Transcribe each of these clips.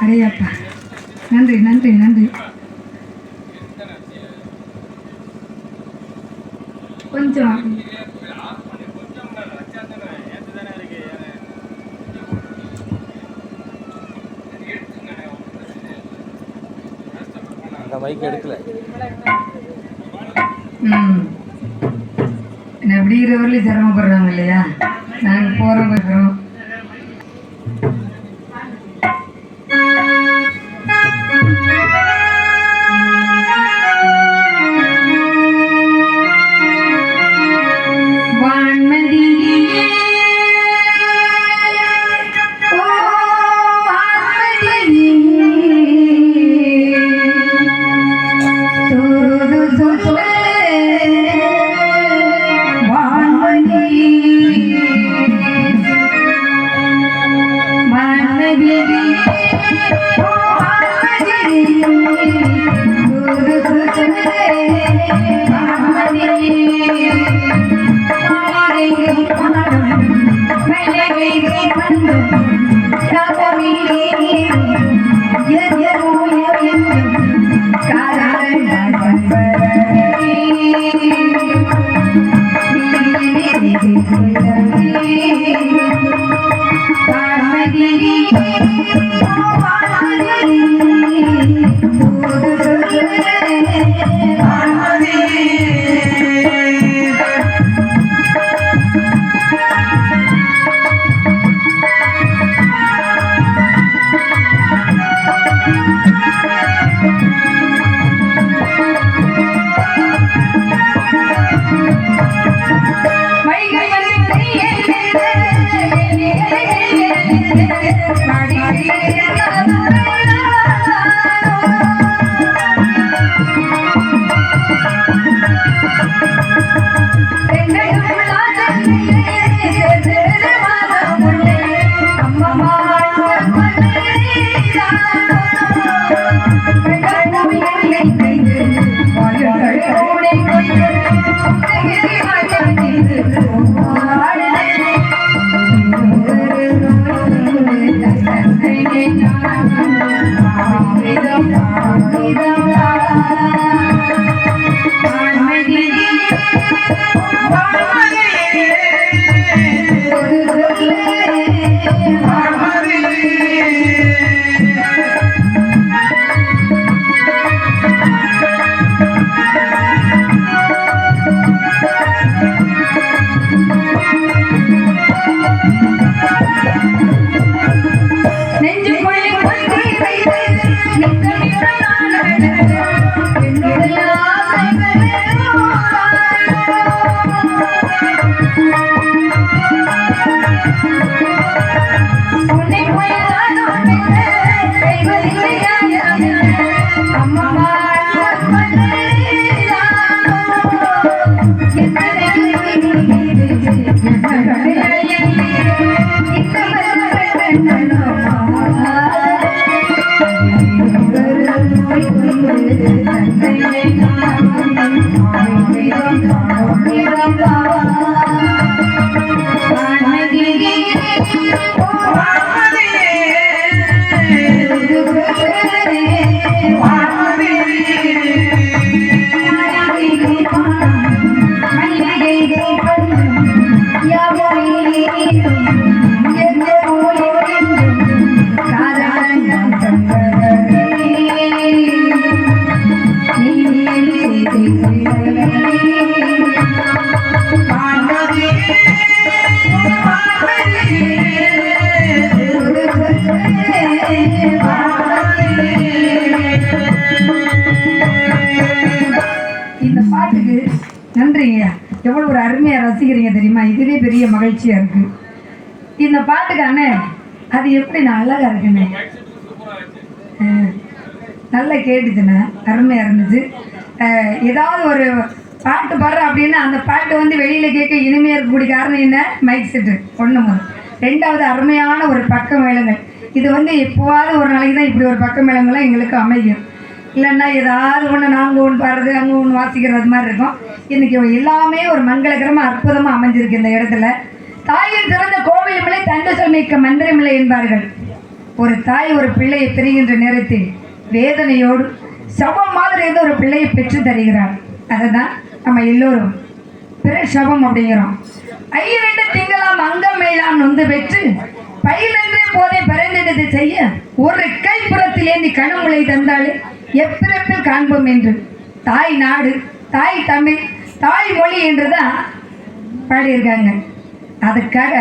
அடையப்பா, நன்றி நன்றி நன்றி. கொஞ்சம் அந்த மைக் எடுக்கல. அப்படிங்கிறவர்களே சிரமப்படுறாங்க இல்லையா? நாங்கள் போகிறோம் இருக்கிறோம். Bye. ரசிக்கிறீங்க தெரியுமா? இதுவே பெரிய மகிழ்ச்சியா இருக்கு. இந்த பாட்டுக்கானே அது எப்படி நான் அழகா இருக்குண்ணே, நல்லா கேட்டுச்சுண்ணே, அருமையாக இருந்துச்சு. ஏதாவது ஒரு பாட்டு பாடுற அப்படின்னா அந்த பாட்டு வந்து வெளியில் கேட்க இனிமையாக இருக்கக்கூடிய காரணம் என்ன? மைக் செட்டு ஒன்று முதல். ரெண்டாவது அருமையான ஒரு பக்க மேளங்கள். இது வந்து எப்போவாவது ஒரு நாளைக்கு தான் இப்படி ஒரு பக்க மேளங்கள்லாம் எங்களுக்கு அமையும். இல்லைன்னா ஏதாவது ஒன்று நாங்கள் ஒன்று பாடுறது அங்கே ஒன்று வாசிக்கிறது மாதிரி இருக்கும். இன்றைக்கி எல்லாமே ஒரு மங்களகரமாக அற்புதமாக அமைஞ்சிருக்கு இந்த இடத்துல. தாயின் சிறந்த கோவிலுமில்லை தண்டசல் மிக்க மந்திரமில்லை என்பார்கள். ஒரு தாய் ஒரு பிள்ளையை பெறுகின்ற நேரத்தில் வேதனையோடு சபம் மாதிரி இருந்து ஒரு பிள்ளையை பெற்று தருகிறார். அதை தான் நம்ம எல்லோரும் பிரசவம் அப்படிங்கிறோம். ஐயரெண்டு திங்களாம் அங்கம் மேலாம் நொந்து பெற்று பயிரென்றே போதை பிறந்தெடுத்து செய்ய ஒரு கைப்புறத்திலேந்தி கணமுளை தந்தாலே எப்பிறப்பில் காண்போம் என்று தாய் நாடு, தாய் தமிழ், தாய் மொழி என்றுதான் பாடியிருக்காங்க. அதுக்காக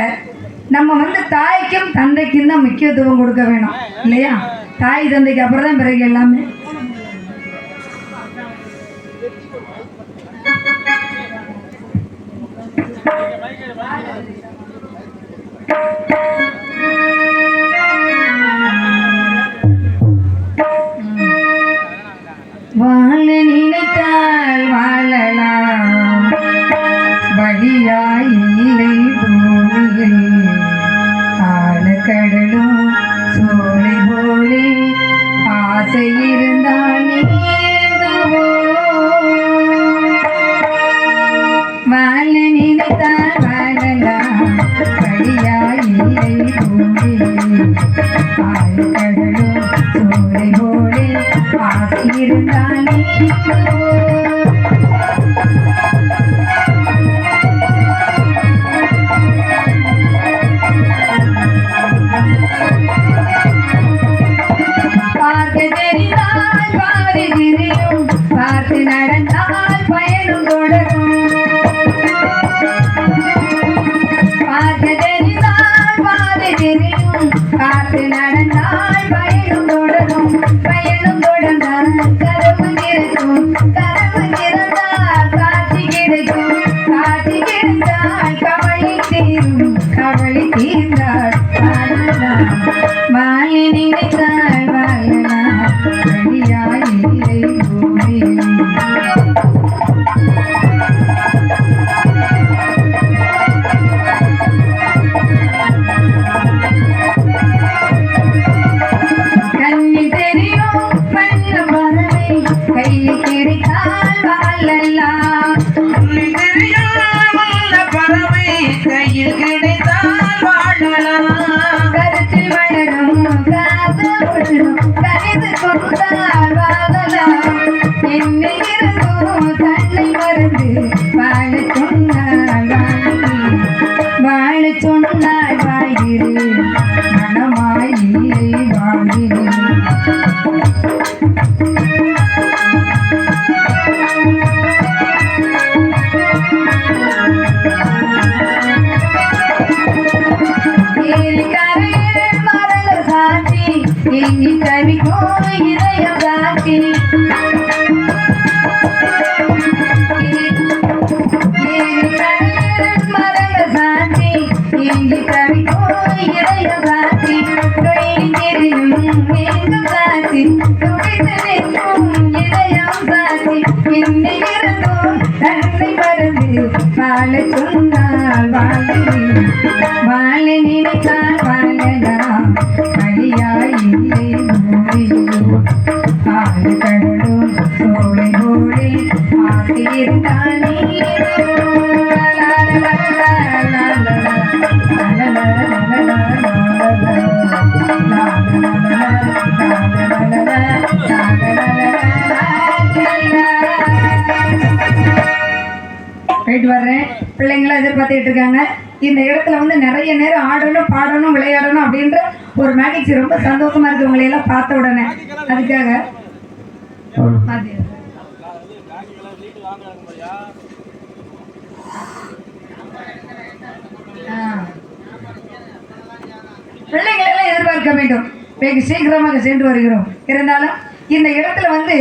நம்ம வந்து தாய்க்கும் தந்தைக்கும் தான் முக்கியத்துவம் கொடுக்க வேணும் இல்லையா? தாய் தந்தைக்கு அப்புறம் தான் பிறகு எல்லாமே. வாழ நினைத்தால் வாழலாம், வழியாய் இல்லை பூமியில் ஆழக்கடலும் சோலை போலே ஆசை இருந்தால் வாழ நினைத்தால் வாழலாம், வழியாய் இல்லை பூமியில் ஆழக்கடலும் சோலை போலே ஆசை இருந்தால் பார்த்து தெரிந்தால் பாதி திரியும், பார்த்து நடந்தால் பயணம் தொடரும். பார்த்து தெரிந்தால் பாதி திரியும், பார்த்து நடந்தால் பயணம் தொடரும். பயணம் தொடர்ந்தால் கதவு இருக்கும், கதவு திறந்தால் காட்சி கிடைக்கும், காட்சி கிடைத்தால் கவலை தீரும், கவலை தீர்ந்தால் வாழலாம், வாழ நினைத்தால் வாழலாம், வழியாய் இல்லை பூமியில். கண்ணில் தெரியும் பண்ண பறவை கையில் கிடைத்தால் வாழலாம், பறவை கையில் கிடைத்தால் வாழலாம். கருத்தில் வளரும் காது ஒழும் கருது கொடுத்தால் வாழலாம். என்னை இருந்தும் தன்னை மறந்து வாழ சொன்னால் வாழ்கிறேன், வாழ சொன்னால் வாழ்கிறேன், மனமாய் இல்லை வாழ்கிறேன். எங்கி தவிக்கும் இதயம் காட்டி மரங்க சாத்தி, எங்கி தவிக்கும் இதயம் காட்டி தெரியும் எங்கும் சாத்தி துடித்து நிற்கும் இதயம் சாத்தி. என்னை இருந்தும் தன்னை மறந்து வாழ சொன்னால் வாழ்கிறேன், வாழ நினைத்தால் வாழலாம், வழியாய் இல்லை பூமியில் ஆழக்கடலும் சோலை போலே ஆசை இருந்தால் போயிட்டு வர்றேன். பிள்ளைங்களாம் எதிர்பார்த்துக்கிட்டு இருக்காங்க. இந்த இடத்துல வந்து நிறைய நேரம் ஆடணும், பாடணும், விளையாடணும் அப்படின்ற ஒரு மகிழ்ச்சி. ரொம்ப சந்தோஷமா இருக்கு உங்களை எல்லாம் பார்த்த உடனே. அதுக்காக பிள்ளைங்களை எல்லாம் எதிர்பார்க்க வேண்டும். வெகு சீக்கிரமாக சென்று வருகிறோம். இருந்தாலும் இந்த இடத்துல வந்து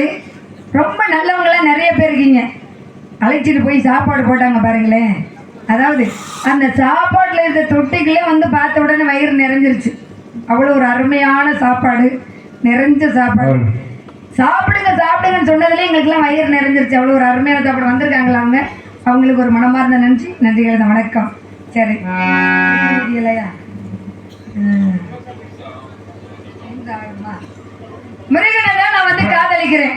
ரொம்ப நல்லவங்களாம் நிறைய பேர் இருக்கீங்க. அழைச்சிட்டு போய் சாப்பாடு போட்டாங்க பாருங்களேன். அதாவது அந்த சாப்பாட்டில் இருந்த தொட்டிகளே வந்து பார்த்த உடனே வயிறு நிறைஞ்சிருச்சு. அவ்வளோ ஒரு அருமையான சாப்பாடு, நிறைஞ்ச சாப்பாடு. சாப்பிடுங்க சாப்பிடுங்கன்னு சொன்னதுலேயே எங்களுக்குலாம் வயிறு நிறைஞ்சிருச்சு. அவ்வளோ ஒரு அருமையான சாப்பாடு. வந்திருக்காங்களா அவங்க? அவங்களுக்கு ஒரு மனமார்ந்த நன்றிகள், வணக்கம். சரி இல்லையா? முருகனை தான் நான் வந்து காதலிக்கிறேன்.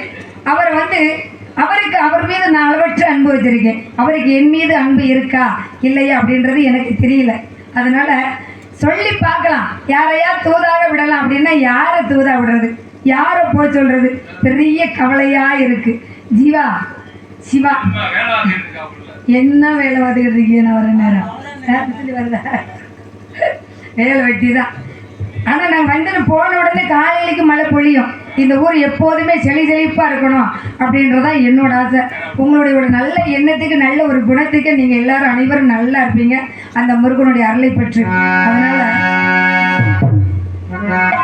அவருக்கு அவர் மீது நான் அளவற்ற அன்பு வச்சிருக்கேன். அவருக்கு என் மீது அன்பு இருக்கா இல்லையா அப்படின்றது எனக்கு தெரியல. அதனால சொல்லி பார்க்கலாம். யாரையா தூதாக விடலாம் அப்படின்னா யாரை தூதா விடுறது, யாரை போய் சொல்றது, பெரிய கவலையா இருக்கு. ஜீவா சிவா என்ன வேலை பார்த்துக்கிட்டு இருக்கீங்க? நான் வர நேரம் வரல, வேலை வெட்டி தான். ஆனால் நாங்கள் வந்துட்டு போன உடனே காலையிலைக்கு மழை பொழியும். இந்த ஊர் எப்போதுமே செழிப்பாக இருக்கணும் அப்படின்றதான் என்னோட ஆசை. உங்களுடைய ஒரு நல்ல எண்ணத்துக்கு, நல்ல ஒரு குணத்துக்கு நீங்கள் எல்லாரும் அனைவரும் நல்லா இருப்பீங்க அந்த முருகனுடைய அருளை பெற்று. அதனால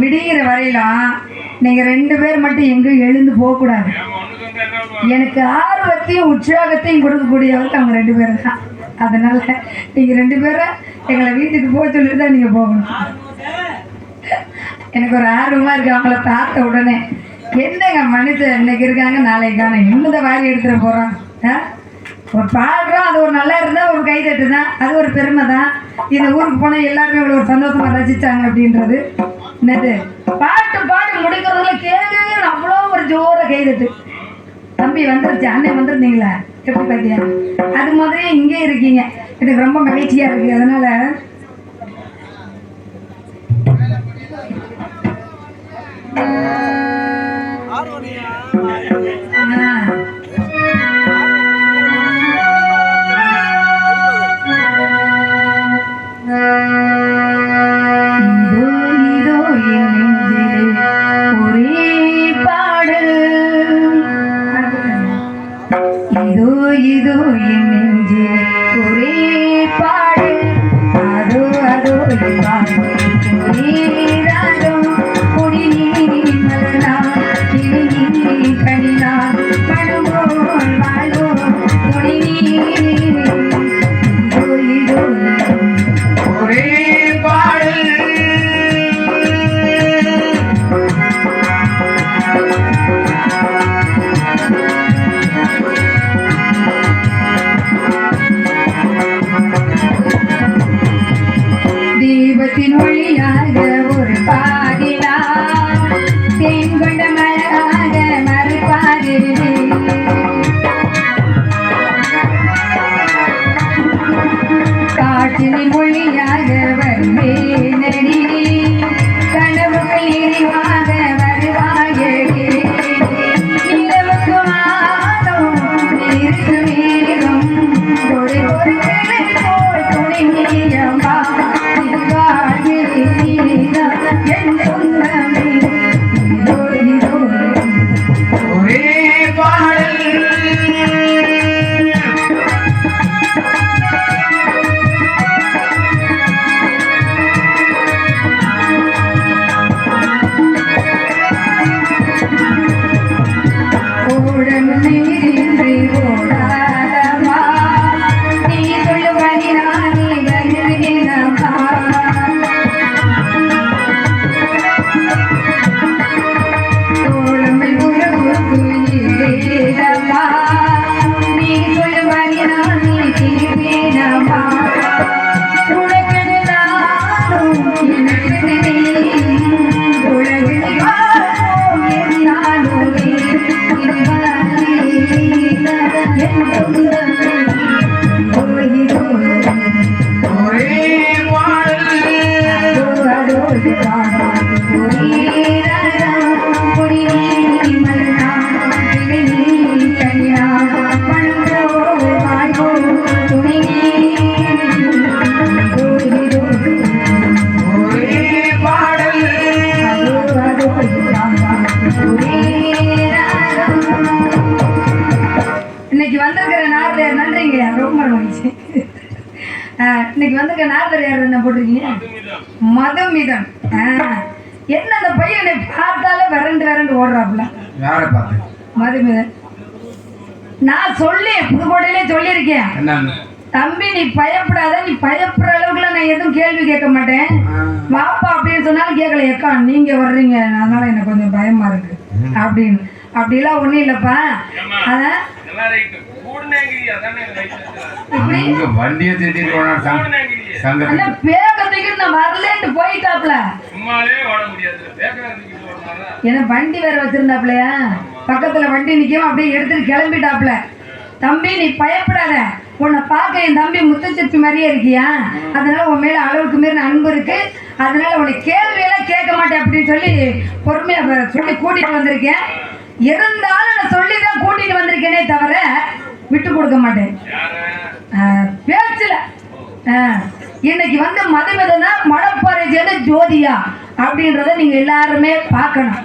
விடிகிற வரையிலும் நீங்கள் 2 பேர் மட்டும் எங்கேயும் எழுந்து போகக்கூடாது. எனக்கு ஆர்வத்தையும் உற்சாகத்தையும் கொடுக்கக்கூடியவர்கள் அவங்க 2 பேர் தான். அதனால் நீங்கள் 2 பேரும் எங்களை வீட்டுக்கு போக சொல்லிட்டு தான் நீங்கள் போகணும். எனக்கு ஒரு ஆர்வமாக இருக்குது அவங்கள பார்த்த உடனே. என்னங்க மனுஷன் இன்னைக்கு இருக்காங்க நாளைக்கான இன்னும் வாரி எடுத்துகிட்டு போகிறோம். ஒரு பாடுறோம், அது ஒரு நல்லா இருந்தால் ஒரு கைதட்டு தான், அது ஒரு பெருமை தான். இந்த ஊருக்கு போனால் எல்லாருமே இவ்வளோ ஒரு சந்தோஷமாக ரசித்தாங்க அப்படின்றது என்னது. பாட்டு பாடி முடிக்கிறதுல கேள்வி அவ்வளோ ஒரு ஜோர கைதட்டு. தம்பி வந்துருச்சு, அண்ணன் வந்துருந்தீங்களா, எப்படி பார்த்தியா? அது மாதிரியே இங்கே இருக்கீங்க, எனக்கு ரொம்ப மகிழ்ச்சியாக இருக்குது. அதனால் தீபத்தின் ஒளியாக ஒரு பாதிலா தேன் கொண்ட மலராக மறுபாதிலே காற்றின் மொழியாக வருவேனடி கனவுகள் இனிவாக வருவாயடி நிலவுக்கு மாறும் நீருக்கு வீரம் ஒரு ஒரு கிளை போல் துணை நீயமா இது வாழ்வில் என் சொந்தமே இதோ இதோ ஒரே பாடல் இன்னைக்கு வந்திருக்கிற நாரதர் நன்றிங்க ரொம்ப மகிழ்ச்சி. இன்னைக்கு வந்திருக்க நாரதர் யார் என்ன போட்டிருக்கீங்க? மதுமிதம். என்ன அந்த பையனை பார்த்தாலே விரண்டு ஓடுறாப்புல. மதுமிதன் நான் சொல்லி புதுக்கோட்டையிலே சொல்லியிருக்கேன், தம்பி நீ பயப்படாத, நீ பயப்படுற அளவுக்குலாம் நான் எதுவும் கேள்வி கேட்க மாட்டேன், வாப்பா அப்படின்னு சொன்னாலும் கேட்கல, ஏக்கா நீங்க வர்றீங்க அதனால எனக்கு கொஞ்சம் பயமா இருக்கு அப்படின்னு. அப்படிலாம் ஒண்ணும் இல்லப்பா. அதான் போயிட்டாப்ல ஏன்னா வண்டி வேற வச்சிருந்தாப்லையா, பக்கத்துல வண்டி நிக்கும், அப்படியே எடுத்துட்டு கிளம்பிட்டாப்ல. தம்பி நீ பயப்படாத, உன்னை பார்க்க என் தம்பி முத்துச்செட்டி மாதிரியே இருக்கியா, அதனால உன் மேல அளவுக்கு மீறி அன்பு இருக்கு, அதனால உன்னை கேள்வியெல்லாம் கேட்க மாட்டேன் அப்படின்னு சொல்லி பொறுமையா சொல்லி கூட்டிட்டு வந்திருக்கேன். இருந்தாலும் நான் சொல்லிதான் கூட்டிட்டு வந்திருக்கேனே தவிர விட்டு கொடுக்க மாட்டேன் பேச்சுல. இன்னைக்கு வந்து மதுமிதனா மணப்பாறை சேர்ந்த ஜோதியா அப்படின்றத நீங்க எல்லாருமே பார்க்கணும்.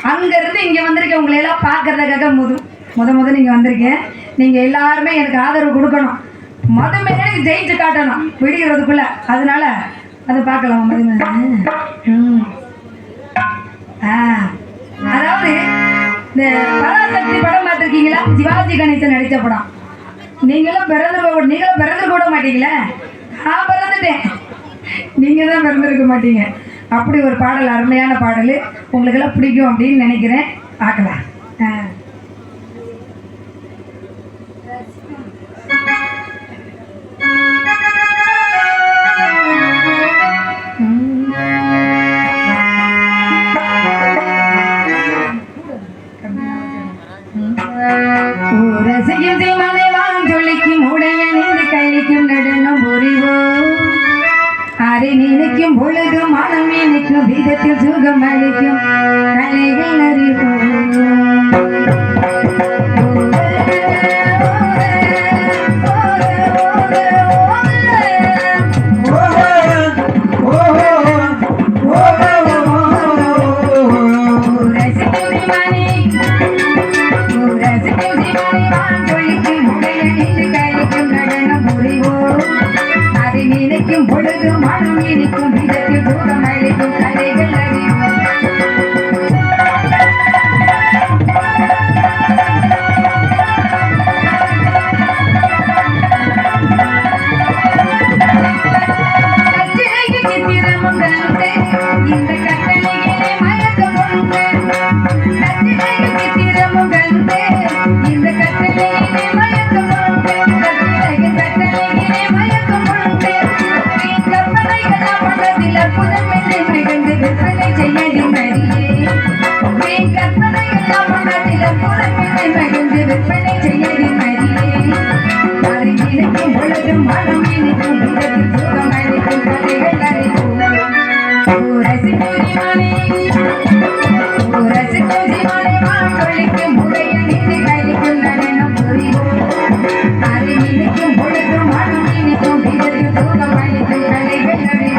அங்க இருந்து இங்க வந்திருக்கேன், உங்களை எல்லாம் பார்க்கறதுக்காக முத நீங்க வந்திருக்கேன். நீங்க எல்லாருமே எனக்கு ஆதரவு கொடுக்கணும், மதுமிதனுக்கு ஜெயிச்சு காட்டணும் விடுகிறதுக்குள்ள. அதனால அதை பார்க்கலாம் மதுமிதன். அதாவது இந்த பராசக்தி படம் பார்த்துருக்கீங்களா? சிவாஜி கணேசன் நடித்த படம். நீங்களும் பிறந்து கூட மாட்டீங்களே, நான் பிறந்துட்டேன், நீங்க தான் பிறந்திருக்க மாட்டீங்க. அப்படி ஒரு பாடல், அருமையான பாடல், உங்களுக்கெல்லாம் பிடிக்கும் அப்படின்னு நினைக்கிறேன். பார்க்கலாம். நினைக்கும் பொழுது மனம் நினைக்கும் விதத்தில் சுகம் அளிக்கும் கலைகள் அறிவோம். பொழுது மனம் இனிக்கும் விதத்தில் தூரம் அளிக்கும் கலைகள் அறிவோம். இந்த கட்டளையிலே மயக்கம் உண்டு, சித்திரமும் கண்டு இந்த கட்டளையிலே மயக்கம் உண்டு, கட்டளையிலே மயக்கம் உண்டு. தூக்கம் அளிக்கும் கலைகள் அடி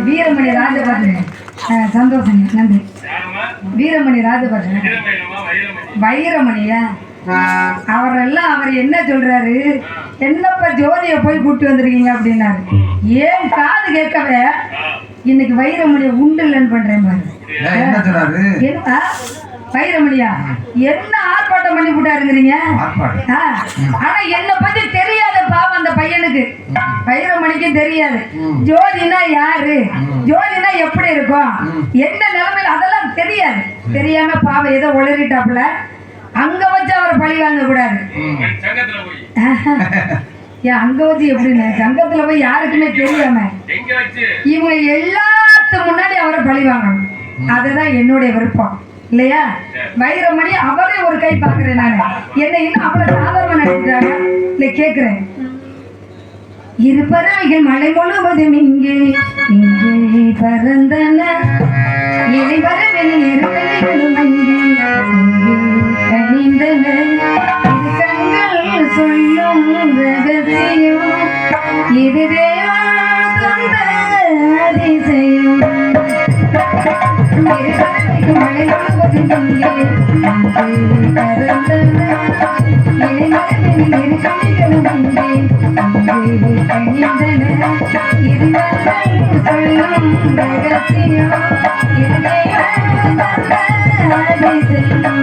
வீரமணி ராஜபக்ஷன் சந்தோஷம் நன்றி. வீரமணி ராஜபக்ஷன் வைரமணியா அவரெல்லாம் அவர் என்ன சொல்றாரு, என்னப்பா ஜோதிய போய் கூட்டி வந்திருக்கீங்க அப்படின்னாரு. ஏன் காது கேட்கவே இன்னைக்கு வைரமணியை உண்டுலன்னு பண்றேன் பாரு. வைரமணியா என்ன ஆர்ப்பாட்டம் பண்ணி விட்டாருங்கிறீங்க? ஆனா என்ன பத்தி தெரியாத பாவம் அந்த பையனுக்கு, வைரமணிக்கு தெரியாது ஜோதினா யாரு, ஜோதினா எப்படி இருக்கும், என்ன நிலைமையில அதெல்லாம் தெரியாது. தெரியாம பாவம் ஏதோ உளறிட்டாப்புல. அங்க வச்சு அவரை பழி வாங்க கூடாது. ஏன் அங்க வச்சு எப்படின்னு சங்கத்துல போய் யாருக்குமே தெரியாம இவங்க எல்லாத்து முன்னாடி அவரை பழி வாங்கணும். அதுதான் என்னுடைய விருப்பம் இல்லையா? வைரமணி அவரே ஒரு கை பாக்குறேன் நானு. என்ன இன்னும் அவ்வளவு சாதாரண நினைக்கிறாங்க இல்ல கேக்குறேன். இரு பறவைகள் மலை முழுவதும் இங்கே இங்கே பறந்தன, இலை பறவைகள் இரு பிள்ளைகளும் அங்கே கனிந்தன, இது கண்கள் சொல்லும் ரகசியம், இது தேவா தந்த அதிசயம். இரு பறவைகள் மலை முழுவதும் இங்கே இங்கே பறந்தன, இலை பறவைகள் இரு பிள்ளைகளும் அங்கே கனிந்தன, இது கண்கள் சொல்லும் ரகசியம், இது தேவா தந்த அதிசயம்.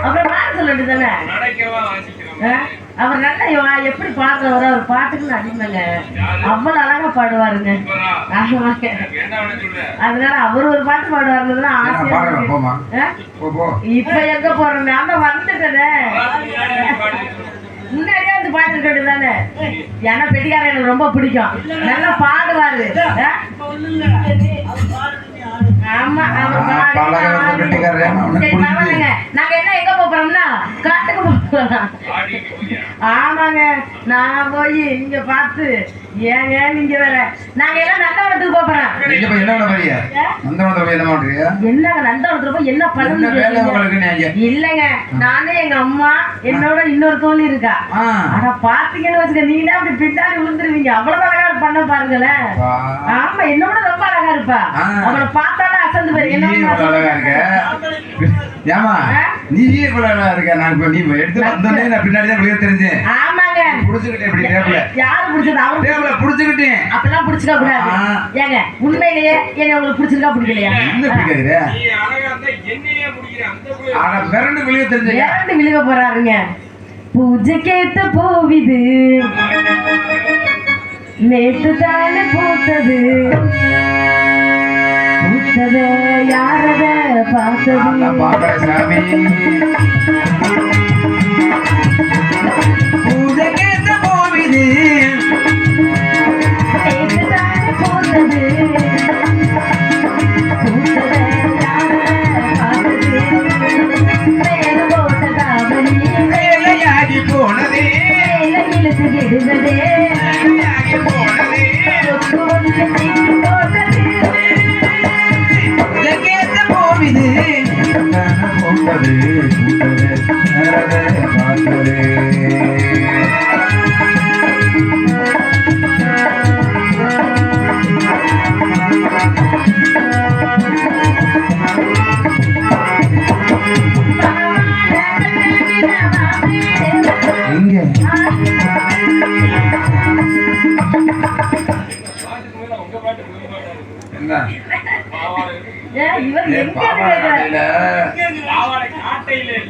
அப்புறம் சொல்லிட்டு தானே அவர் நல்லா எப்படி பாடுறவர், அவர் பாட்டுக்குன்னு அடிமைங்க, அவ்வளவு அழகா பாடுவாருங்க. அதனால அவர் ஒரு பாட்டு பாடுவாருன்னு ஆசை. இப்ப எங்க போறேன், நான் வந்துட்டேன். முன்னாடியே வந்து பாட்டு இருக்க தானே. ஏன்னா பெட்டிக்காரன் எனக்கு ரொம்ப பிடிக்கும், நல்லா பாடுவாரு. ஆமா, நாங்க என்ன எங்க போறோம்னா காட்டுக்கு போறோம். ஆமாங்க, நான் போய் நீங்க பார்த்து ஏங்க நீங்க வேற, நாங்க எல்லாம் நந்தவனத்துக்கு போறோம். என்னங்க நந்தவனத்துல போய் என்ன பண்ண இல்லைங்க, நானே எங்க அம்மா என்னோட இன்னொரு தோழி இருக்கா. ஆனா பாத்தீங்கன்னு வச்சுக்க, நீங்க அப்படி பின்னாடி விழுந்துருவீங்க, அவ்வளவு அழகா பண்ண பாருங்களேன். ஆமா, என்னோட ரொம்ப அழகா இருப்பா. அவளை பார்த்தாலே அசந்து போய் என்ன ஏமா நீ இருக்க, நான் நீ எடுத்து வந்தோடனே நான் பின்னாடிதான் வெளியே தெரிஞ்சேன். ஆமாங்க, புடிச்சுக்கிட்டேன். இப்படி டேபிள யாரு புடிச்சது? அவர் டேபிள புடிச்சுக்கிட்டேன். அப்பெல்லாம் புடிச்சுக்க கூடாது. ஏங்க உண்மையிலேயே என்ன உங்களுக்கு பிடிச்சிருக்கா பிடிக்கலையா? என்ன பிடிக்காது? நீ அழகா இருந்தா என்னையே பிடிக்கிற அந்த ஆனா மிரண்டு வெளியே தெரிஞ்சேன். மிரண்டு விழுக போறாருங்க. பூஜைக்கேத்த போவிது நேற்று தானே பூத்தது, பூத்தத யாரத பார்த்தது? சாமி பூஜைக்கேத்த போவிது நேற்று தானே பூத்தது, பூத்தத யாரத பார்த்தது? மேல போட்ட தாவணி வேலையாகி போனதே, மேல இழுத்து விடுவதே, போனதே போவிது போட்டது பார்த்தது.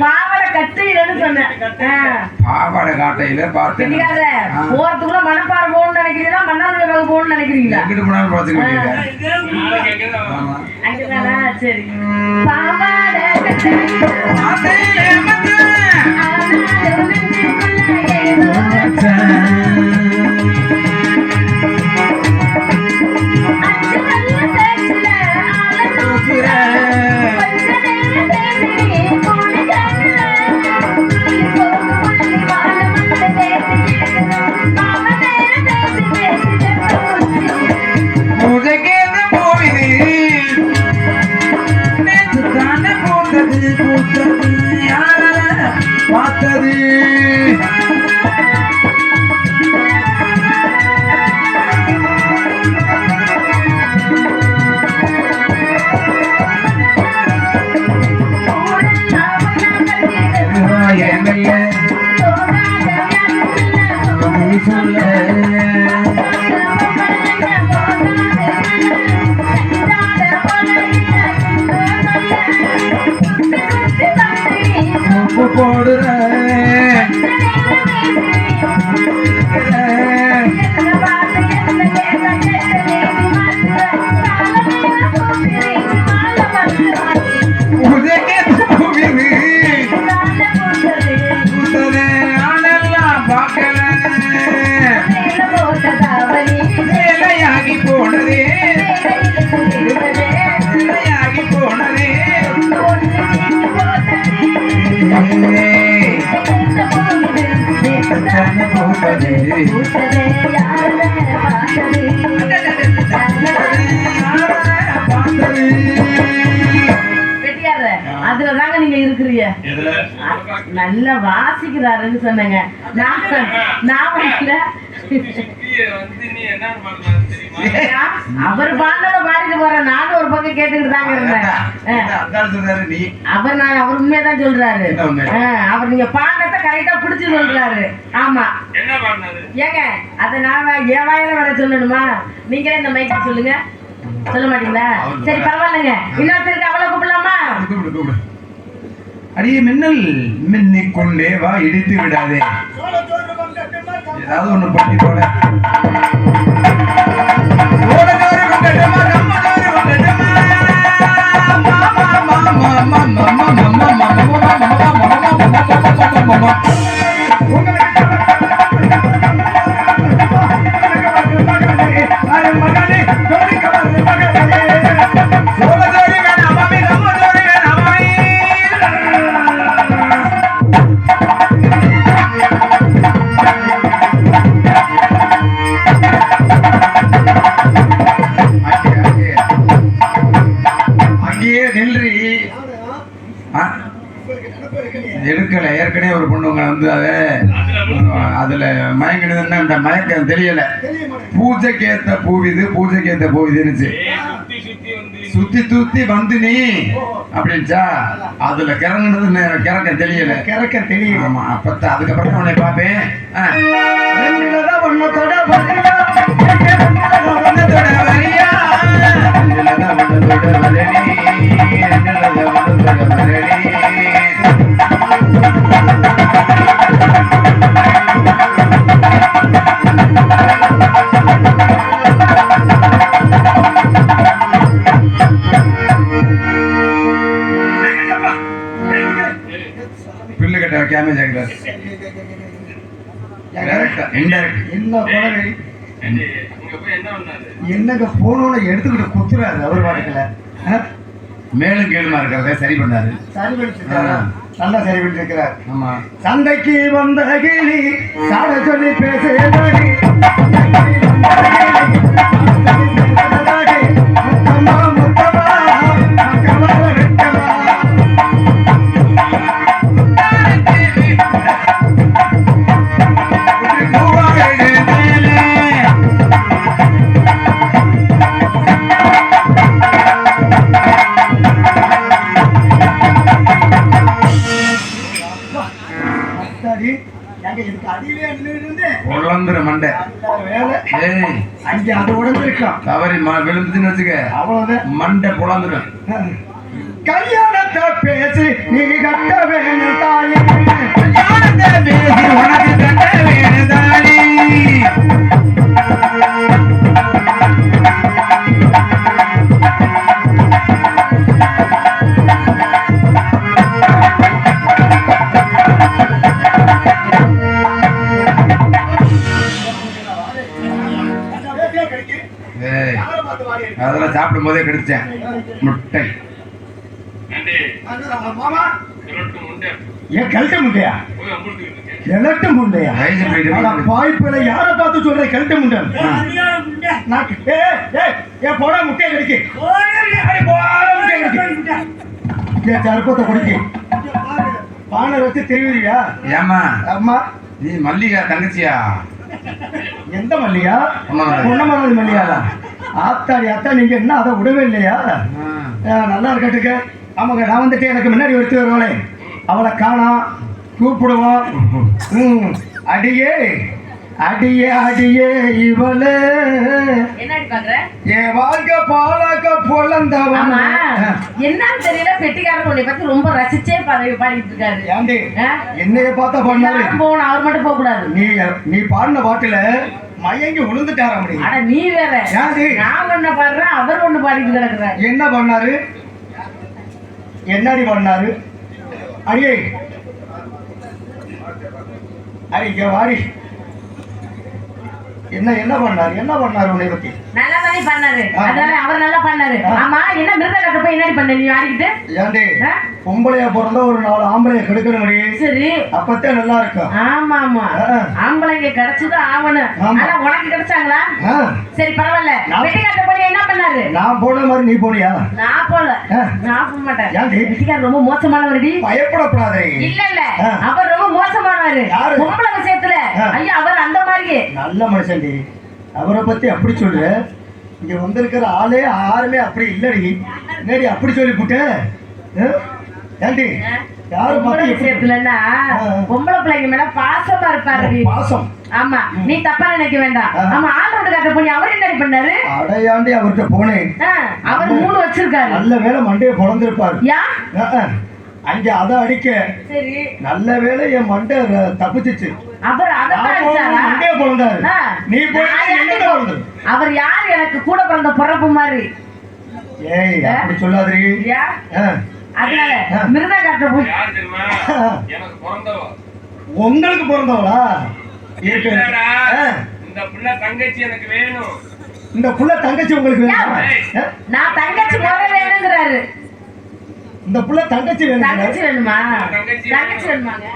பாவாடை கட்டையிலன்னு சொன்னேன். பாவாடை காட்டையில பார்த்தேன். போறதுக்குள்ள மணப்பாறை போகணும்னு நினைக்கிறீங்களா, மன்னார்குடி போகணும்னு நினைக்கிறீங்களா? எங்கிட்டு போனாலும் பார்த்துக்கிட்டீங்க. அங்கதானா? சரி. பாவாடை பார்த்தது சொல்ல போடுற வேலையாகி போனதே, வேலையாகி போனதே. அதுலதாங்க நீங்க இருக்கிறீங்க. நல்லா வாசிக்கிறாருன்னு சொன்னேங்க. அவர் பாடல பாடிட்டு போற, நானும் ஒரு பக்கம் கேட்டுக்கிட்டு தாங்க இருந்தேன். அவர் உண்மையதான் சொல்றாரு. அவர் நீங்க பாடத்தை கரெக்டா பிடிச்சு சொல்றாரு. ஆமா, ஏங்க அத நான் என் வாயில வர சொல்லணுமா? நீங்களே இந்த மைக்க சொல்லுங்க. சொல்ல மாட்டீங்களா? சரி பரவாயில்லைங்க, இன்னொருத்தருக்கு அவளை கூப்பிடலாமா? அடியே மின்னல் மின்னிக் கொண்டே வா இடித்து விடாதே ஏதாவது ஒண்ணு பண்ணி போல எடுக்கல. ஏற்கனவே ஒரு பொண்ணுங்க வந்து அதுல மயங்கினதுன்னா இந்த மயக்கம் தெரியல. பூஜைக்கு ஏத்த பூவிது பூஜைக்கு ஏத்த பூவிதுன்னு சுத்தி சுத்தி வந்து நீ அப்படின்ச்சா அதுல கிறங்கினது கிறக்கம் தெரியல. கிறக்கம் தெரியல. ஆமா அப்பத்தான் அதுக்கப்புறம் உன்னை பார்ப்பேன். என்னங்க போனோன்னு எடுத்துக்கிட்டு குத்துறாரு அவர் பாட்டுக்கல. மேலும் கேளுமா இருக்கிறத சரி பண்ணாரு. நல்லா சரி பண்ணி இருக்கிறார். ஆமா சந்தைக்கு வந்த கிளி சாட சொல்லி பேசுகிறாரு. மண்டை புலந்துடும். கல்யாணத்தை பேசி நீ கட்ட வேணும் தாயே. கல்யாணத்தை பேசி உனக்கு கட்ட வேணும் தாயே. அதெல்லாம் சாப்பிடும் போதே கிடைச்சேன் முட்டை. ஏன் கழட்ட முட்டையா? கிழட்டு முண்டையா? வாய்ப்புல யாரை பார்த்து சொல்றேன் கழட்ட முண்டை? போட முட்டையை கிடைக்கு சர்ப்பத்தை குடிக்கு பானை வச்சு தெரிவியா? ஏமா அம்மா நீ மல்லிகா தங்கச்சியா? எந்த மல்லிகா? பொன்னமராதி மல்லிகாதா? ஆத்தாடி அத்தா நீங்க என்ன அதை விடவே இல்லையா? நல்லா இருக்கட்டுக்க. ஆமாங்க நான் வந்துட்டு எனக்கு முன்னாடி ஒருத்தி வருவாளே அவளை காணா கூப்பிடுவோம். அடியே அடியே அடியே இவளே என் வாழ்க்கை பாலக்க பொழந்தவன். என்னன்னு தெரியல பெட்டிக்காரர் உன்னை பத்தி ரொம்ப ரசிச்சே பாடிட்டு இருக்காரு. ஏண்டி என்னைய பார்த்தா பண்ணாரு போகணும் அவர் மட்டும் போக கூடாது. நீ பாடின பாட்டுல மயங்கி விழுந்துட்டாரா? அட நீ வேற நான் ஒண்ணு பாடுறேன் அவர் ஒண்ணு பாடிட்டு கிடக்குற. என்ன பண்ணாரு? என்னடி பண்ணாரு? அடியே அடிக்க வாடி. என்ன என்ன பண்ணாரு? என்ன பண்ணாரு உன்னை பத்தி? நல்லா தானே பண்ணாரு. அதனால அவர் நல்லா பண்ணாரு. ஆமா என்ன மிருத கட்ட போய் என்னடி பண்ண நீ ஆடிக்கிட்டு? ஏண்டி பொம்பளையா பிறந்தா ஒரு 4 ஆம்பளைய கெடுக்கணும். சரி அப்பத்தே நல்லா இருக்கும். ஆமா ஆமா ஆம்பளைங்க கிடைச்சது ஆவணும். ஆனா உனக்கு கிடைச்சாங்களா? சரி பரவாயில்ல. வெட்டிக்காட்ட போய் என்ன பண்ணாரு? நான் போன மாதிரி நீ போனியா? நான் போல. நான் போக மாட்டேன். ஏண்டி வெட்டிக்கார ரொம்ப மோசமானவரடி. பயப்படக்கூடாதே. இல்ல இல்ல அவர் ரொம்ப மோசமானவரு. பொம்பளை விஷயத்துல ஐயா அவர் அந்த மாதிரி நல்ல மனுஷன். அவரை பத்தி அப்படி சொல்ற? இங்க வந்திருக்கிற ஆளே யாருமே அப்படி இல்லடி. என்னடி அப்படி சொல்லி போட்டு? ஏண்டி யாரும் பொம்பளை பிள்ளைங்க மேல பாசமா இருப்பாரு. பாசம். ஆமா நீ தப்பா நினைக்க வேண்டாம். ஆமா ஆளோட கட்ட போய் அவர் என்ன பண்ணாரு? அடையாண்டி அவர்கிட்ட போனேன். அவர் 3 வச்சிருக்காரு. நல்ல வேலை மண்டையை பொழந்திருப்பாரு. யா அங்க அத அடிக்க சரி நல்ல வேளை என் மண்டை தப்பிச்சிச்சு. அவர் அதான் அடிச்சாரா? மண்டைய பிறந்தாரு. ஆ. நீ போய் எங்க பிறந்த? அவர் யார்? எனக்கு கூட பிறந்த பிறப்பு மாதிரி. ஏய் அப்படி சொல்லாதீ. ஏன்? ஆ. அதனால மிருதா காட்ட போய் யார் தெரியுமா? எனக்கு பிறந்தவ. உங்களுக்கு பிறந்தவளா? இருக்கு. என்னடா? ஆ. இந்த புள்ள தங்கச்சி எனக்கு வேணும். இந்த புள்ள தங்கச்சி உங்களுக்கு வேணுமா? ஆ? நான் தங்கச்சி முறை வேணுங்கிறாரு. இந்த புள்ள தங்கச்சி வேணுமா? தங்கச்சி வேணுமா? தங்கச்சி தங்கச்சி வேணுமாங்க?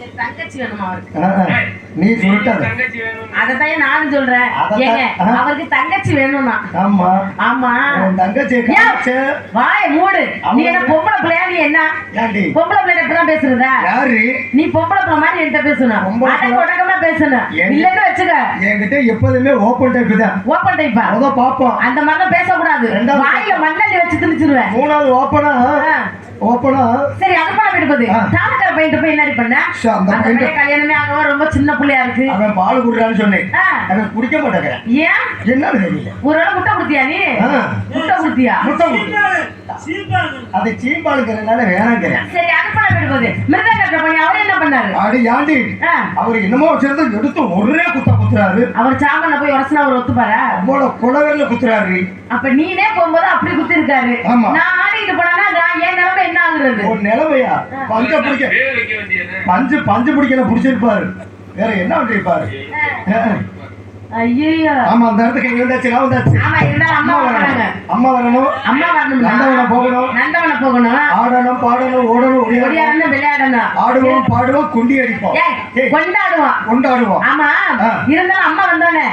சரி, தங்கச்சி வேணுமா அவருக்கு? நீ சொல்லிட்டாத. தங்கச்சி வேணும். அதத்தான் நானும் சொல்றேன். அதத்தான். ஏங்க அவருக்கு தங்கச்சி வேணும்னா? ஆமா ஆமா. உன் தங்கச்சி காமிச்ச. வாய மூடு. நீ என்ன பொம்பளை பிள்ளையா? நீ என்ன ஏண்டி பொம்பளை பிள்ளை இப்பதான் பேசுறதா? யாரு? நீ பொம்பளை பிள்ளை மாதிரி என்கிட்ட பேசணும். பொம்பளை பிள்ளை. அடக்க ஒடக்கமா பேசணும். ஏன்? இல்லன்னு வச்சுக்க. என்கிட்ட எப்போதுமே ஓப்பன் டைப் தான். ஓப்பன் டைப்பா? அத பாப்போம். அந்த மாதிரிலாம் பேசக்கூடாது. ரெண்டாவது வாயில மண்ணள்ளி வச்சு திணிச்சிருவேன். மூணாவது ஓப்பனா ஓப்பனா. சரி அது பண்ண போயிட்டு தாலக்கார பையன் போய் என்னடி பண்ண? அந்த அந்த பையன் கல்யாணமே ஆகவா ரொம்ப சின்ன பிள்ளையா இருக்கு. அவன் பால் குடுறான்னு சொன்னேன். ஆ. அவன் குடிக்க மாட்டாங்க. ஏன்? என்னன்னு தெரியல. ஒரு வேளை முட்டை குடுத்தியா நீ? ஆ. முட்டை குடுத்தியா? முட்டை குடு. அது சீப்பாளுங்கிறதுனால வேணாங்கிறேன். சரி அது பண்ண போயிட்டு மிருதா கட்ட பண்ணி அவர் என்ன பண்ணாரு? அடி யாண்டி ஆ. அவர் என்னமோ வச்சிருந்து எடுத்து ஒரே குத்துறாரு. அவர் சாமனை போய் உரசனா அவர் ஒத்துப்பாரா? அவ்வளோ குலவெல்ல குத்துறாரு. அப்ப நீனே போகும்போது அப்படி குத்தி இருக்காரு. ஆமா. நான் ஆடிட்டு போனா என் நிலைமை என்ன ஆகுறது? ஒரு நிலைமையா பஞ்ச பிடிக்க பேர் வைக்க வேண்டியது. பஞ்சு பிடிக்கல பிடிச்சிருப்பாரு. வேற என்ன பண்ணிருப்பாரு? ஐயோ. ஆமா அந்த இடத்துக்கு எங்க வந்தாச்சு? நான் வந்தாச்சு. ஆமா இருந்தாலும் அம்மா வராங்க. அம்மா வரணும். அம்மா வரணும். நந்தவனம் போகணும். நந்தவனம் போகணும். ஆடணும் பாடணும் ஓடணும் ஒடியாடணும். ஒடியாடணும் விளையாடணும். ஆடுவோம் பாடுவோம் குண்டி அடிப்போம். ஏய், கொண்டாடுவோம். கொண்டாடுவோம். ஆமா. ஆ. இருந்தாலும் அம்மா வந்தோடனே